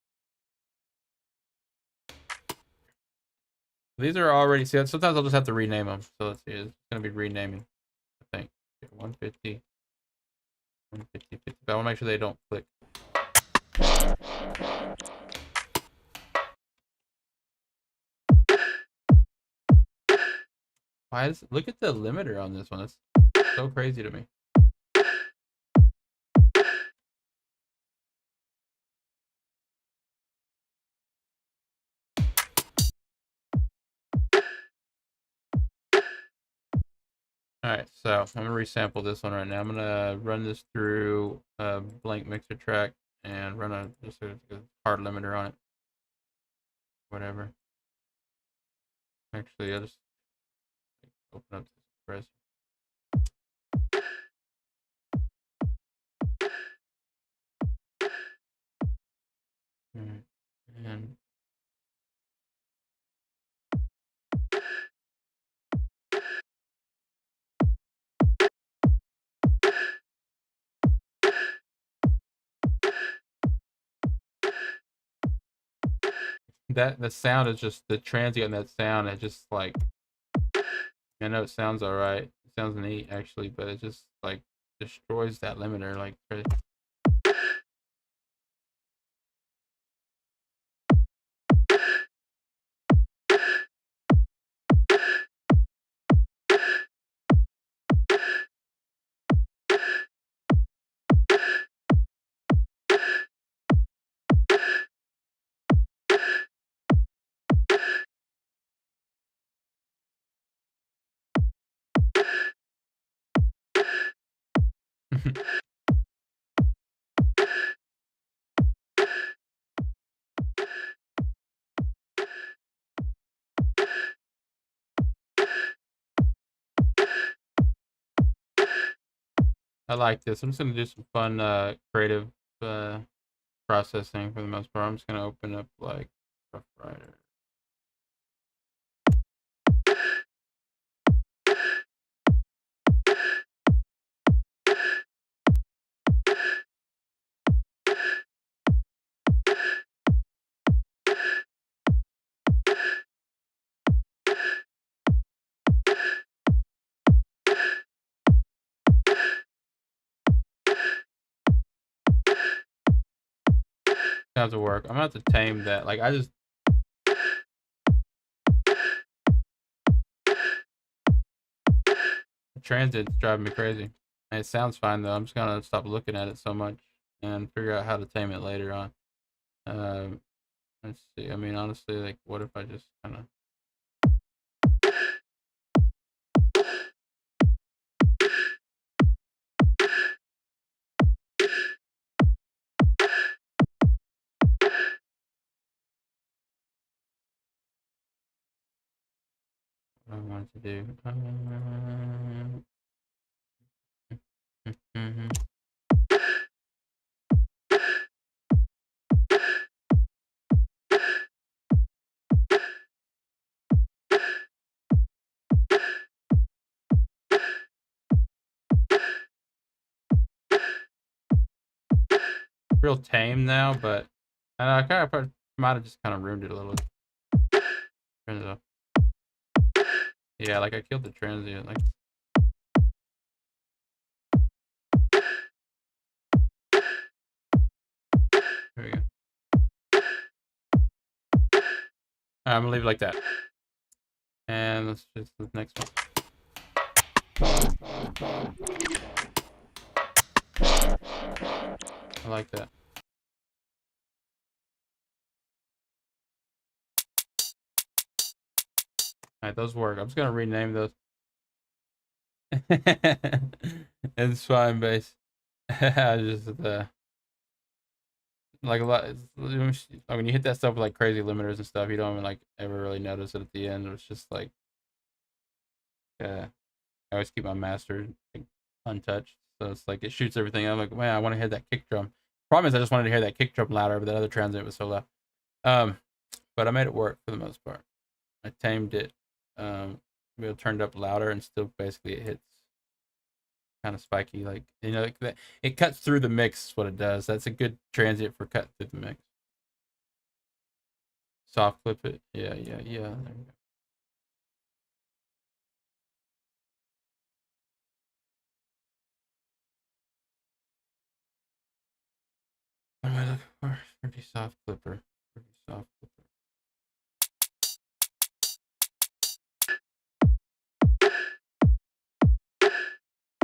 These are already, see, sometimes I'll just have to rename them. So let's see, it's gonna be renaming, I think. 150, 150, 50. But I wanna make sure they don't click. Why is, look at the limiter on this one. That's so crazy to me. Alright, so I'm gonna resample this one right now. I'm gonna run this through a blank mixer track and run just a hard limiter on it. Whatever. Actually, I'll just open up this compressor. And that, the sound is just, the transient on that sound, it just like, I know it sounds alright. It sounds neat actually, but it just like destroys that limiter like crazy. I like this. I'm just gonna do some fun, creative processing for the most part. I'm just gonna open up like Rough Rider. Have to work. I'm gonna have to tame that. Like I just the transit's driving me crazy. And it sounds fine though. I'm just gonna stop looking at it so much and figure out how to tame it later on. Um, let's see. I mean, honestly, like, what if I just kind of what I wanted to do? Real tame now, but I kind of might have just kind of ruined it a little. Turn it up. Yeah, like I killed the transient. Like there we go. I'm gonna leave it like that. And let's just the next one. I like that. Alright, those work. I'm just gonna rename those. It's fine, base. I just like a lot. When you hit that stuff with like crazy limiters and stuff, you don't even like ever really notice it at the end. It's just like, I always keep my master like, untouched, so it's like it shoots everything. I'm like, man, I want to hear that kick drum. Problem is, I just wanted to hear that kick drum louder, but that other transient was so loud. But I made it work for the most part. I tamed it. We turned it up louder, and still basically it hits kind of spiky, like like that. It cuts through the mix. Is what it does. That's a good transient for cut through the mix. Soft clip it. Yeah, yeah, yeah. There we go. What am I looking for? Pretty soft clipper. Pretty soft clipper.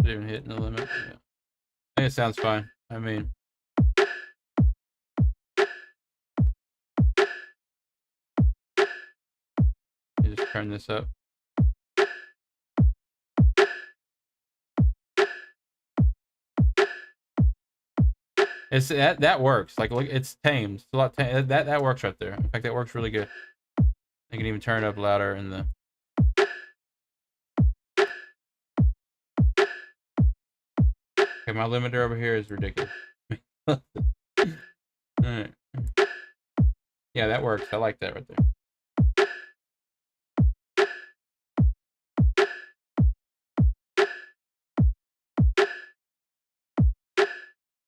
Not even hitting the limit. Yeah. I think it sounds fine. I mean, you just turn this up. It's that works. Like look, it's tamed. It's a lot that works right there. In fact, that works really good. I can even turn it up louder in the. Okay, my limiter over here is ridiculous. All right. Yeah, that works. I like that right there.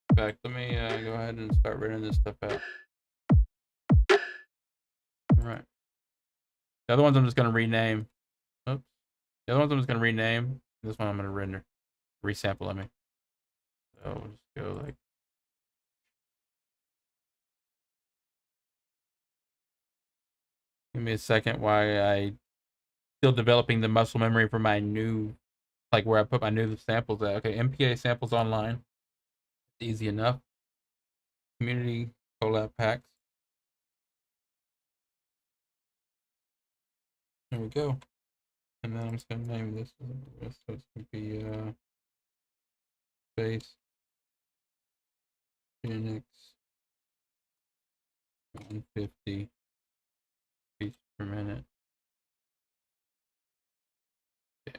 In fact, let me go ahead and start writing this stuff out. All right. The other ones I'm just gonna rename. Oops. The other ones I'm just gonna rename. This one I'm gonna render, resample. I mean, so we'll just go like. Give me a second. Why I still developing the muscle memory for my new, like where I put my new samples at. Okay, MPA samples online. Easy enough. Community collab packs. There we go. And then I'm just gonna name this. So it's gonna be space Phoenix 150 beats per minute. Yeah.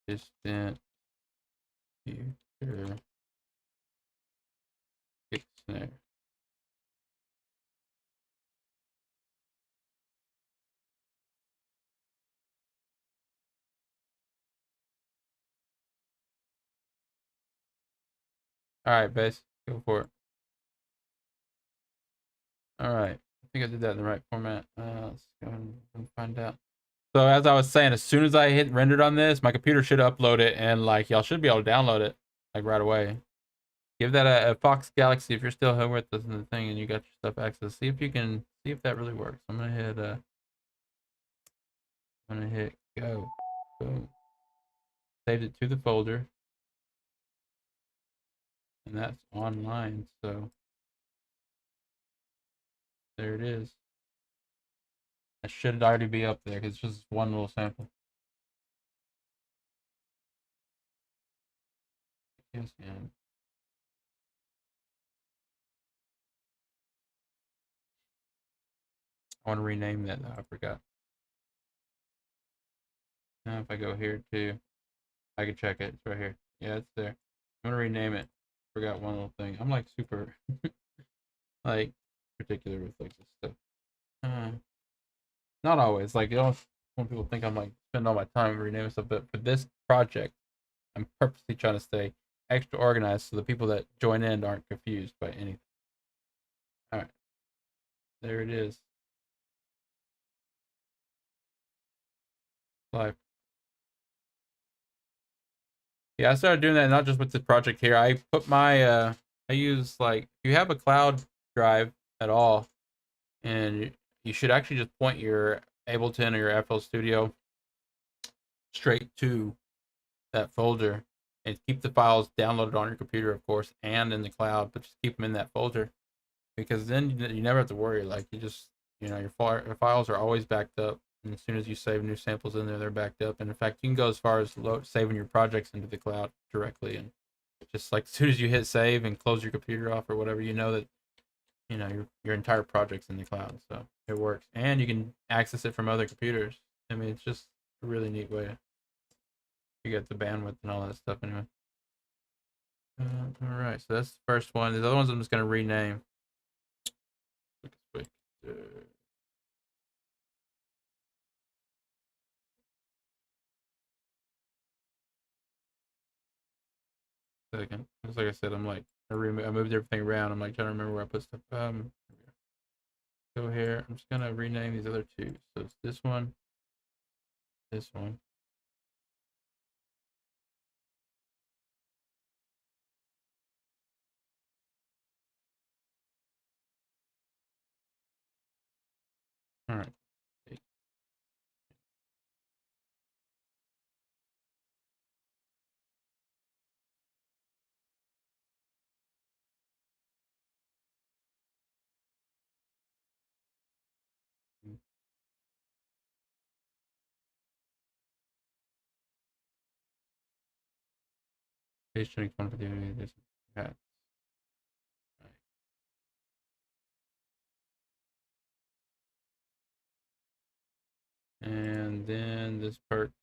distant future kick snare. All right, bass, go for it. All right, I think I did that in the right format. Let's go and find out. So as I was saying, as soon as I hit rendered on this, my computer should upload it, and like y'all should be able to download it like right away. Give that a Fox Galaxy if you're still here with us in the thing and you got your stuff access. See if you can see if that really works. I'm gonna hit go. Boom. Saved it to the folder, and that's online. So there it is. It should already be up there because it's just one little sample. Yes, and I want to rename that though. I forgot. Now if I go here too, I can check it. It's right here. Yeah, it's there. I'm gonna rename it. Forgot one little thing. I'm like super like particular with like this stuff. Uh, Not always. Like, you know, when people think I'm like spend all my time renaming stuff, but for this project, I'm purposely trying to stay extra organized so the people that join in aren't confused by anything. All right, there it is. Live. Yeah, I started doing that not just with the project here. I put my I use like if you have a cloud drive at all, and you should actually just point your Ableton or your FL Studio straight to that folder and keep the files downloaded on your computer, of course, and in the cloud, but just keep them in that folder because then you never have to worry. Like you just, you know, your files are always backed up. And as soon as you save new samples in there, they're backed up. And in fact, you can go as far as saving your projects into the cloud directly. And just like as soon as you hit save and close your computer off or whatever, you know that, you know, your entire project's in the cloud. So it works. And you can access it from other computers. I mean, it's just a really neat way. You get the bandwidth and all that stuff anyway. All right, so that's the first one. The other ones I'm just gonna rename. Second, just like I said, I'm like I moved everything around. I'm like trying to remember where I put stuff. Go here. I'm just gonna rename these other two. So it's this one, this one. All right. Page 21 for the this hat. And then this perks.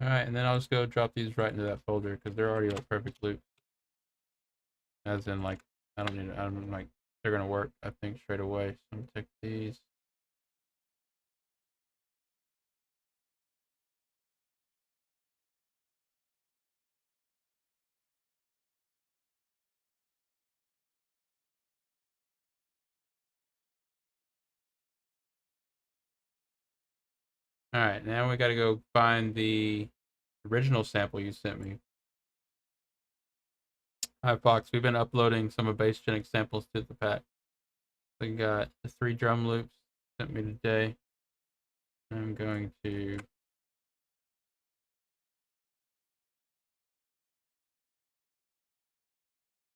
All right, and then I'll just go drop these right into that folder because they're already like perfect loops. As in, like, I don't need. I'm like they're gonna work. I think straight away. So I'm gonna take these. All right, now we got to go find the original sample you sent me. Hi, Fox. We've been uploading some of Bassgenic samples to the pack. We got the 3 drum loops sent me today. I'm going to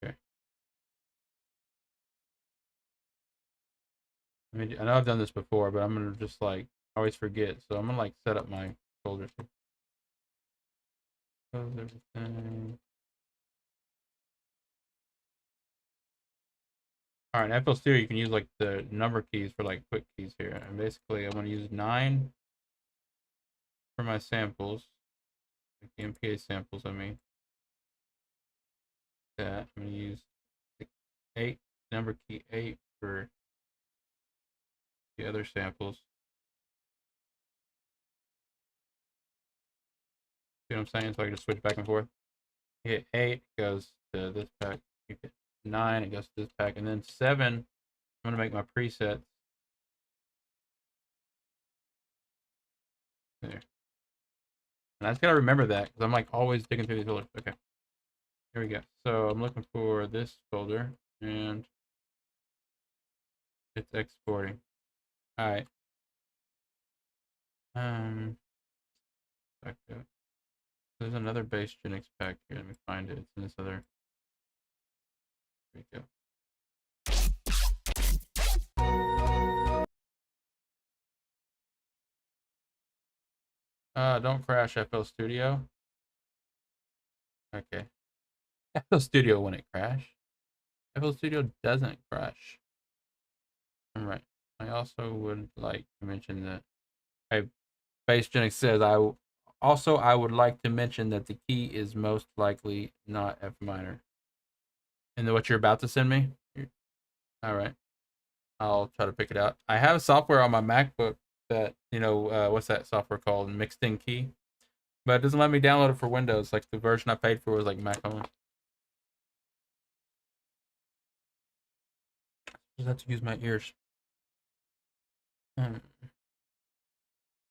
okay. I mean, I know I've done this before, but I'm gonna just like I always forget. So I'm gonna like set up my folders here. Close everything. All right, in FL Studio, you can use like the number keys for like quick keys here. And basically, I'm going to use 9 for my samples, like the MPA samples, I mean. That I'm going to use the 8, number key 8 for the other samples. See what I'm saying? So I can just switch back and forth. You hit 8, it goes to this pack. You hit 9, it goes to this pack. And then 7, I'm going to make my presets. There. And I just got to remember that because I'm like always digging through these folders. Okay. Here we go. So I'm looking for this folder and it's exporting. All right. Back up. There's another bass Genix pack here. Let me find it. It's in this other. Here we go. Don't crash FL Studio. Okay. FL Studio wouldn't crash. FL Studio doesn't crash. All right. I also would like to mention that Bass Genix says I would like to mention that the key is most likely not F minor. And what you're about to send me? All right. I'll try to pick it out. I have software on my MacBook that, what's that software called? Mixed in Key. But it doesn't let me download it for Windows. Like the version I paid for was like Mac only. Just have to use my ears.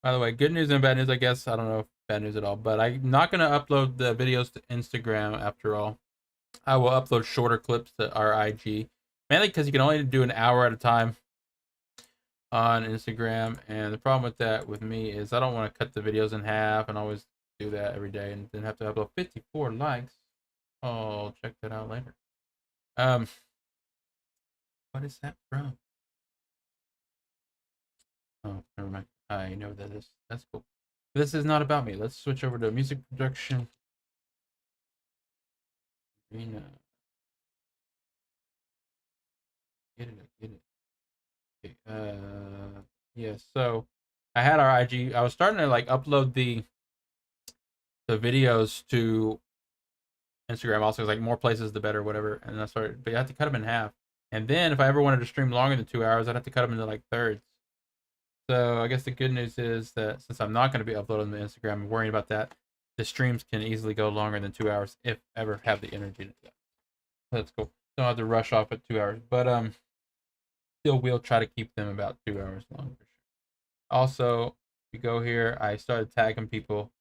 By the way, good news and bad news, I guess. I don't know if bad news at all, but I'm not going to upload the videos to Instagram after all. I will upload shorter clips to our IG, mainly because you can only do an hour at a time on Instagram. And the problem with that with me is I don't want to cut the videos in half and always do that every day and then have to upload 54 likes. I'll check that out later. What is that from? Oh, never mind. I know what that is. That's cool. This is not about me. Let's switch over to music production. Get it. Okay, yeah, so I had our IG. I was starting to like upload the videos to Instagram also, like more places the better, whatever. And I started, but you have to cut them in half. And then if I ever wanted to stream longer than 2 hours, I'd have to cut them into like thirds. So I guess the good news is that since I'm not going to be uploading to Instagram, I'm worrying about that. The streams can easily go longer than 2 hours if ever have the energy to do that. That's cool. Don't have to rush off at 2 hours, but still will try to keep them about 2 hours long for sure. Also, if you go here, I started tagging people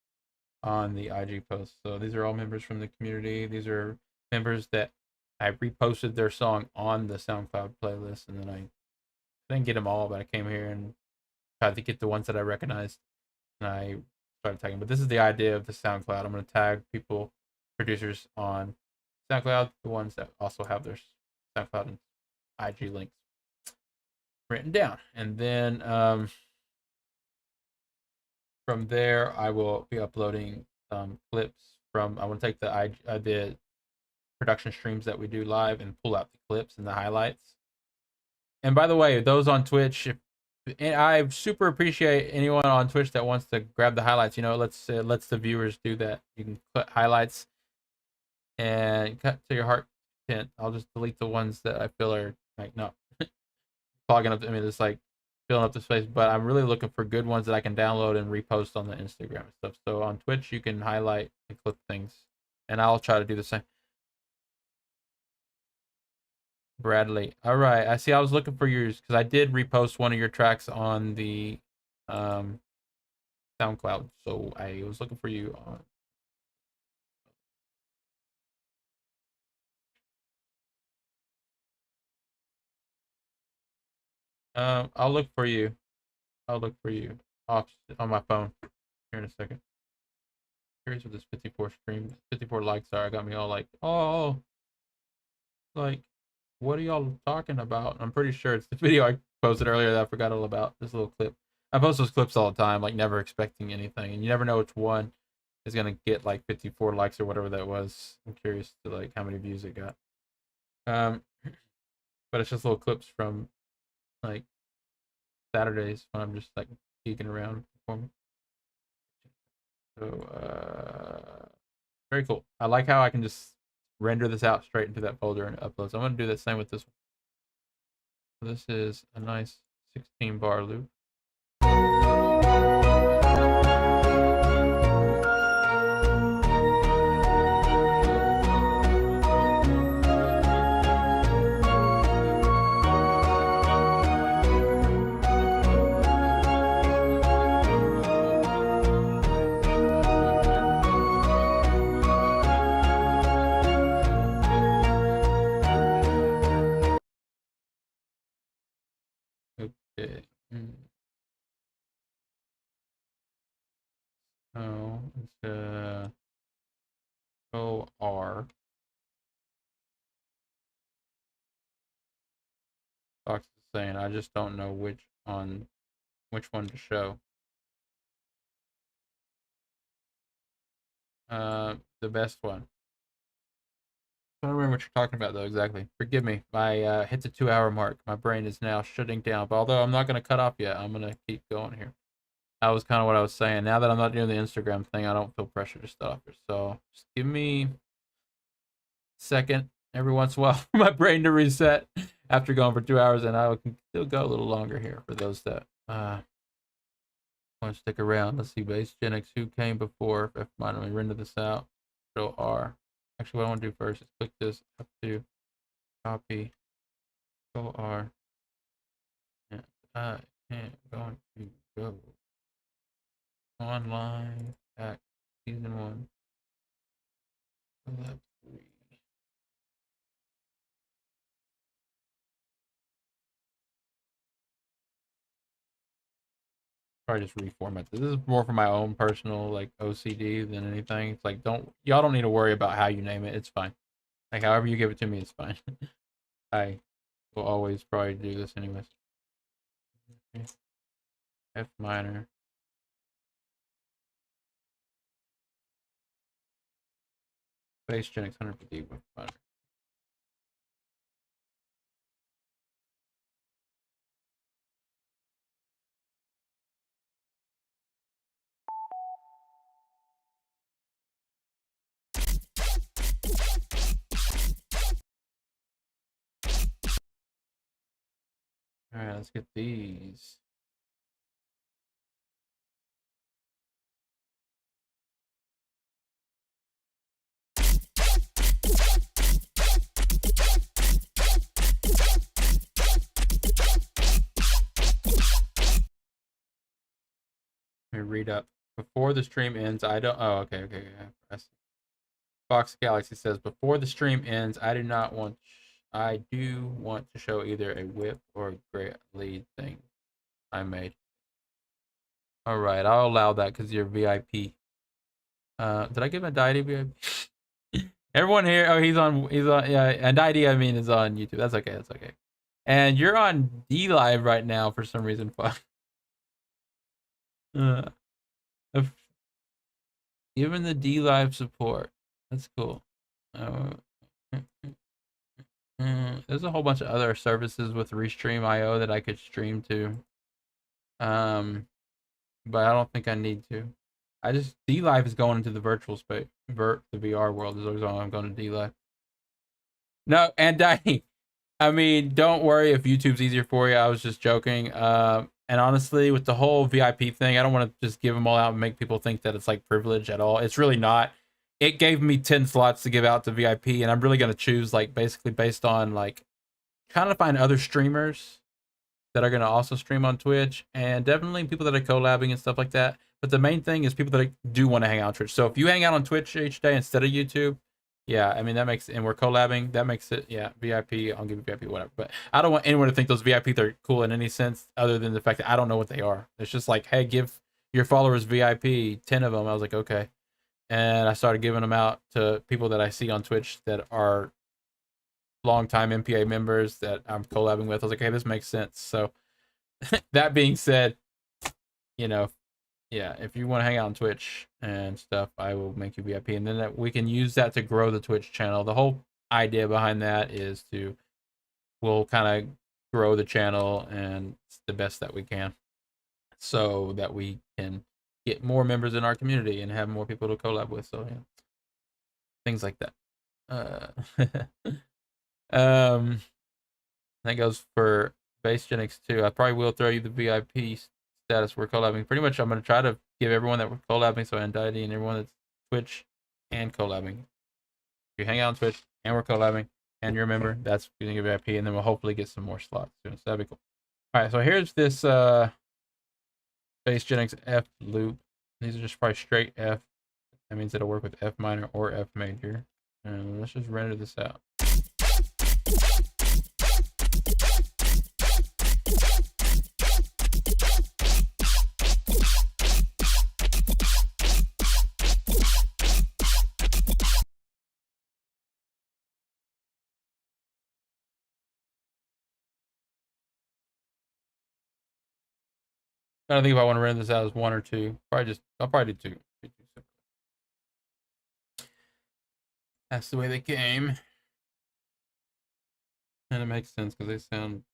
on the IG posts. So these are all members from the community. These are members that I reposted their song on the SoundCloud playlist, and then I didn't get them all, but I came here and tried to get the ones that I recognized, and I started tagging. But this is the idea of the SoundCloud. I'm going to tag people, producers on SoundCloud, the ones that also have their SoundCloud and IG links written down. And then from there, I will be uploading some clips from. I want to take the production streams that we do live and pull out the clips and the highlights. And by the way, those on Twitch, and I super appreciate anyone on Twitch that wants to grab the highlights. Lets the viewers do that. You can put highlights and cut to your heart content. I'll just delete the ones that I feel are like not clogging up. I mean, it's like filling up the space. But I'm really looking for good ones that I can download and repost on the Instagram and stuff. So on Twitch, you can highlight and clip things, and I'll try to do the same. Bradley. All right. I see. I was looking for yours because I did repost one of your tracks on the SoundCloud. So I was looking for you on. I'll look for you. I'll look for you off on my phone here in a second. Curious what this 54 stream, 54 likes are. Got me all like, oh, like, what are y'all talking about? I'm pretty sure it's the video I posted earlier that I forgot all about. This little clip. I post those clips all the time, like never expecting anything, and you never know which one is gonna get like 54 likes or whatever that was. I'm curious to like how many views it got. Um, but it's just little clips from like Saturdays when I'm just like geeking around performing. So very cool. I like how I can just render this out straight into that folder and upload. So I'm gonna do the same with this one. This is a nice 16 bar loop. Okay. Oh, it's OR. Fox is saying I just don't know which one to show. The best one. I don't remember what you're talking about though exactly. Forgive me. I hit the 2 hour mark. My brain is now shutting down. But although I'm not gonna cut off yet, I'm gonna keep going here. That was kind of what I was saying. Now that I'm not doing the Instagram thing, I don't feel pressure to stop it. So just give me a second every once in a while for my brain to reset after going for 2 hours, and I can still go a little longer here for those that want to stick around. Let's see, base Gen X, who came before F minor. Let me render this out. Control R. Actually, what I want to do first is click this up to copy. Control R. And I am going to go online at season 1. Lab 3. Probably just reformat this. This is more for my own personal like OCD than anything. It's like y'all don't need to worry about how you name it. It's fine. Like however you give it to me, it's fine. I will always probably do this anyways. Okay. F minor. Base Gen X 150 with minor. All right, let's get these. Let me read up. Before the stream ends, I don't. Oh, okay. Fox Galaxy says before the stream ends, I do want to show either a whip or a great lead thing I made. All right, I'll allow that because you're VIP. Did I give a Deity VIP? Everyone here. Oh, he's on. Yeah, and Deity I mean is on YouTube. That's okay. That's okay. And you're on D Live right now for some reason. Fuck. Given the D Live support, that's cool. There's a whole bunch of other services with Restream.io that I could stream to. But I don't think I need to. I just D Live is going into the virtual space, the VR world is always I'm going to D Live. No, and I mean, don't worry if YouTube's easier for you. I was just joking. And honestly, with the whole VIP thing, I don't want to just give them all out and make people think that it's like privilege at all. It's really not. It gave me 10 slots to give out to VIP, and I'm really going to choose like basically based on like trying to find other streamers that are going to also stream on Twitch, and definitely people that are collabing and stuff like that. But the main thing is people that do want to hang out on Twitch. So if you hang out on Twitch each day instead of YouTube, yeah, I mean that makes, and we're collabing, that makes it, yeah, VIP. I'll give you VIP, whatever. But I don't want anyone to think those VIPs are cool in any sense, other than the fact that I don't know what they are. It's just like, hey, give your followers VIP, 10 of them. I was like, okay, and I started giving them out to people that I see on Twitch that are longtime MPA members that I'm collabing with. I was like, hey, this makes sense. So that being said, you know, yeah, if you want to hang out on Twitch and stuff, I will make you VIP, and then we can use that to grow the Twitch channel. The whole idea behind that is we'll kind of grow the channel and it's the best that we can, so that we can get more members in our community and have more people to collab with. So yeah, things like that. Um, that goes for Basegenics too. I probably will throw you the VIP status we're collabing. Pretty much, I'm gonna try to give everyone that we're collabing, so Untitled and everyone that's Twitch and collabing. If you hang out on Twitch and we're collabing and you're a member, that's gonna give VIP, and then we'll hopefully get some more slots soon. So that'd be cool. All right, so here's this Basegenics F loop. These are just probably straight F. That means it'll work with F minor or F major. And let's just render this out. I don't think if I want to render this out as one or two. I'll probably do two. That's the way they came. And it makes sense because they sound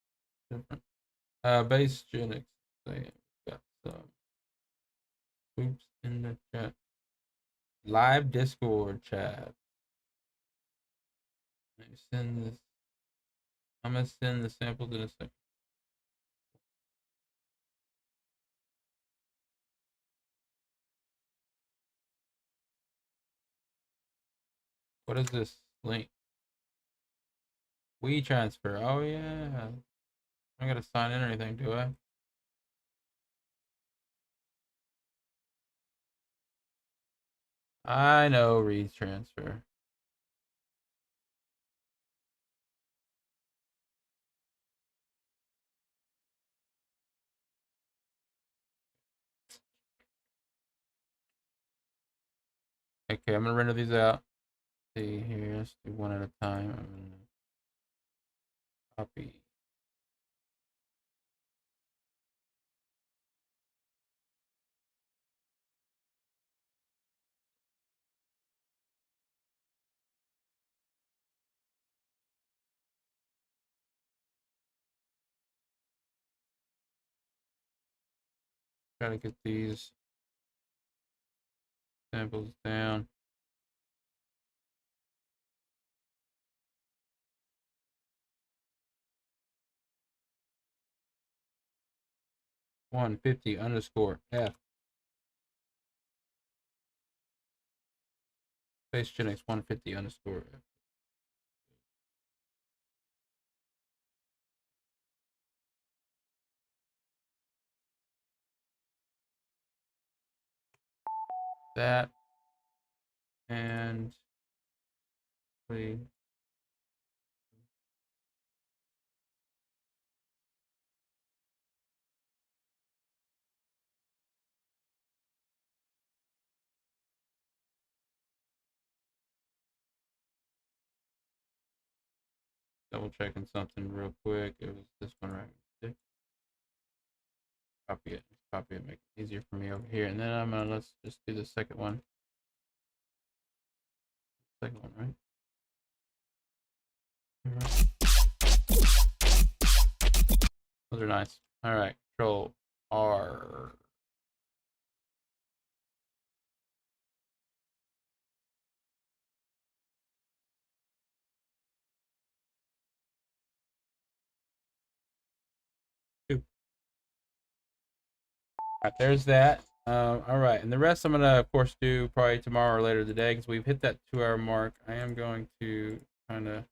different. Basegenics. They got some oops in the chat. Live Discord chat. Let me send this. I'm gonna send the samples in a second. What is this link? We transfer. Oh yeah. I gotta sign in or anything, do I? I know read transfer. Okay, I'm gonna render these out. See here, let's do one at a time. I'm gonna copy. Try to get these samples down. #150_F. Basegenics 150_F. That and we double checking something real quick. It was this one right. Copy it. Copy it. Make it easier for me over here. And then let's just do the second one. Second one, right? Those are nice. All right. Control R. All right, there's that. All right, and the rest I'm gonna, of course, do probably tomorrow or later today because we've hit that 2-hour mark. I am going to kind of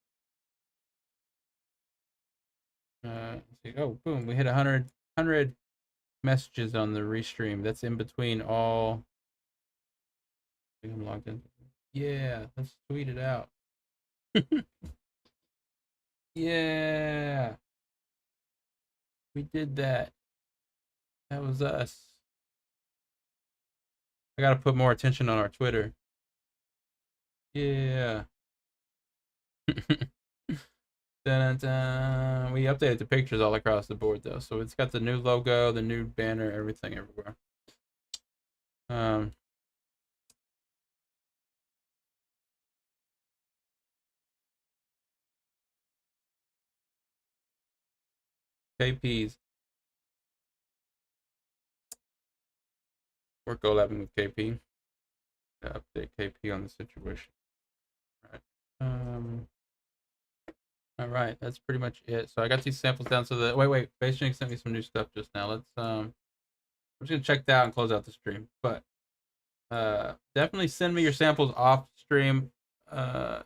see. Oh, boom! We hit 100 messages on the restream. That's in between all. I think I'm logged in. Yeah, let's tweet it out. Yeah, we did that. That was us. I gotta put more attention on our Twitter. Yeah. Dun-dun-dun. We updated the pictures all across the board though, so it's got the new logo, the new banner, everything everywhere. KPs. We're collabing with KP. Update KP on the situation. All right, that's pretty much it. So I got these samples down. So the wait, Basing sent me some new stuff just now. Let's I'm just gonna check that out and close out the stream. But definitely send me your samples off stream. And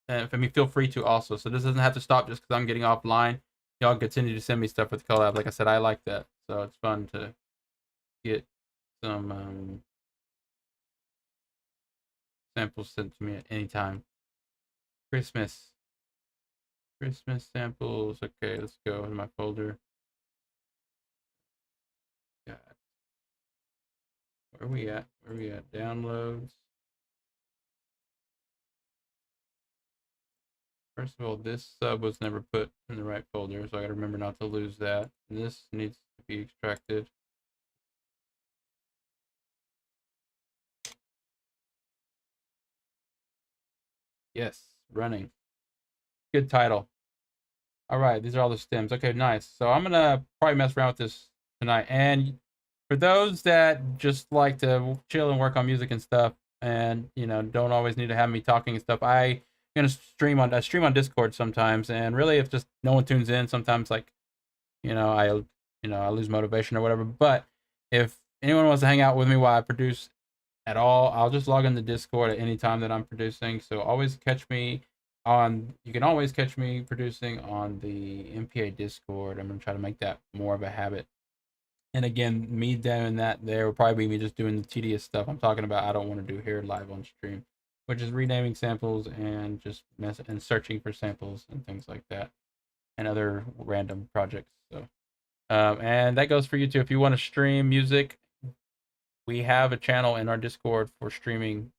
I mean, feel free to also. So this doesn't have to stop just because I'm getting offline. Y'all continue to send me stuff with collab. Like I said, I like that. So it's fun to get some samples sent to me at any time. Christmas samples. Okay, let's go in my folder. Got, where are we at? Downloads. First of all, this sub was never put in the right folder, so I gotta remember not to lose that. And this needs to be extracted. Yes, running. Good title. All right, these are all the stems. Okay, nice. So I'm gonna probably mess around with this tonight. And for those that just like to chill and work on music and stuff, and don't always need to have me talking and stuff, I gonna stream on Discord sometimes. And really, if just no one tunes in, sometimes like I lose motivation or whatever. But if anyone wants to hang out with me while I produce at all, I'll just log in the Discord at any time that I'm producing. So always catch me you can always catch me producing on the MPA Discord. I'm gonna try to make that more of a habit. And again, me doing that there will probably be me just doing the tedious stuff I'm talking about. I don't want to do here live on stream, which is renaming samples and just and searching for samples and things like that, and other random projects. So, and that goes for you too. If you want to stream music, we have a channel in our Discord for streaming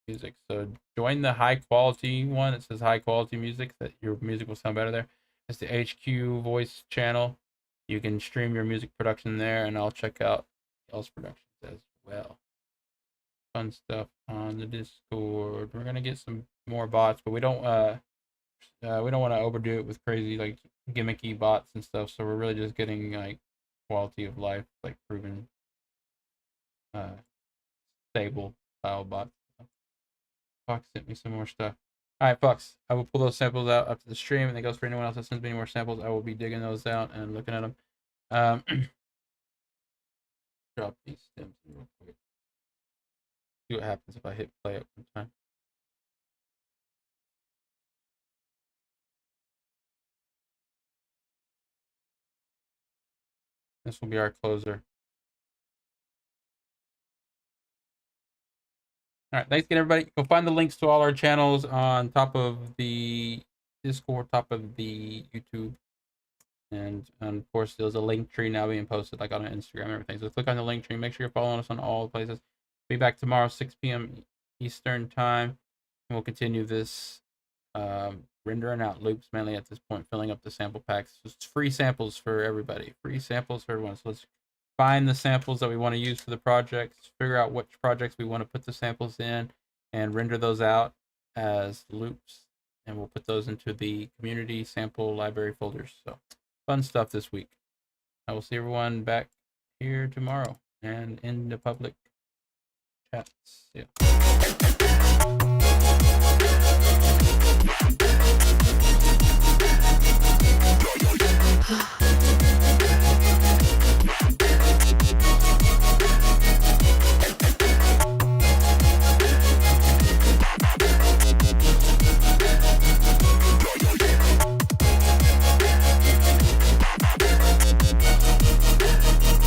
music. So join the high quality one. It says high quality music, that your music will sound better there. It's the HQ voice channel. You can stream your music production there, and I'll check out y'all's productions as well. Fun stuff on the Discord. We're gonna get some more bots, but we don't want to overdo it with crazy like gimmicky bots and stuff. So we're really just getting like quality of life, like proven stable style bots. Fox sent me some more stuff. All right, Fox, I will pull those samples out after the stream, and it goes for anyone else that sends me any more samples. I will be digging those out and looking at them. Drop these stems real quick. See what happens if I hit play at one time. This will be our closer. All right, thanks again, everybody. Go find the links to all our channels on top of the Discord, top of the YouTube. And of course, there's a link tree now being posted like on Instagram and everything. So click on the link tree. Make sure you're following us on all places. Be back tomorrow, 6 p.m. Eastern time. And we'll continue this rendering out loops, mainly at this point, filling up the sample packs. Just free samples for everybody. Free samples for everyone. So let's find the samples that we want to use for the projects, figure out which projects we want to put the samples in, and render those out as loops. And we'll put those into the community sample library folders. So fun stuff this week. I will see everyone back here tomorrow and in the public chats. Yeah.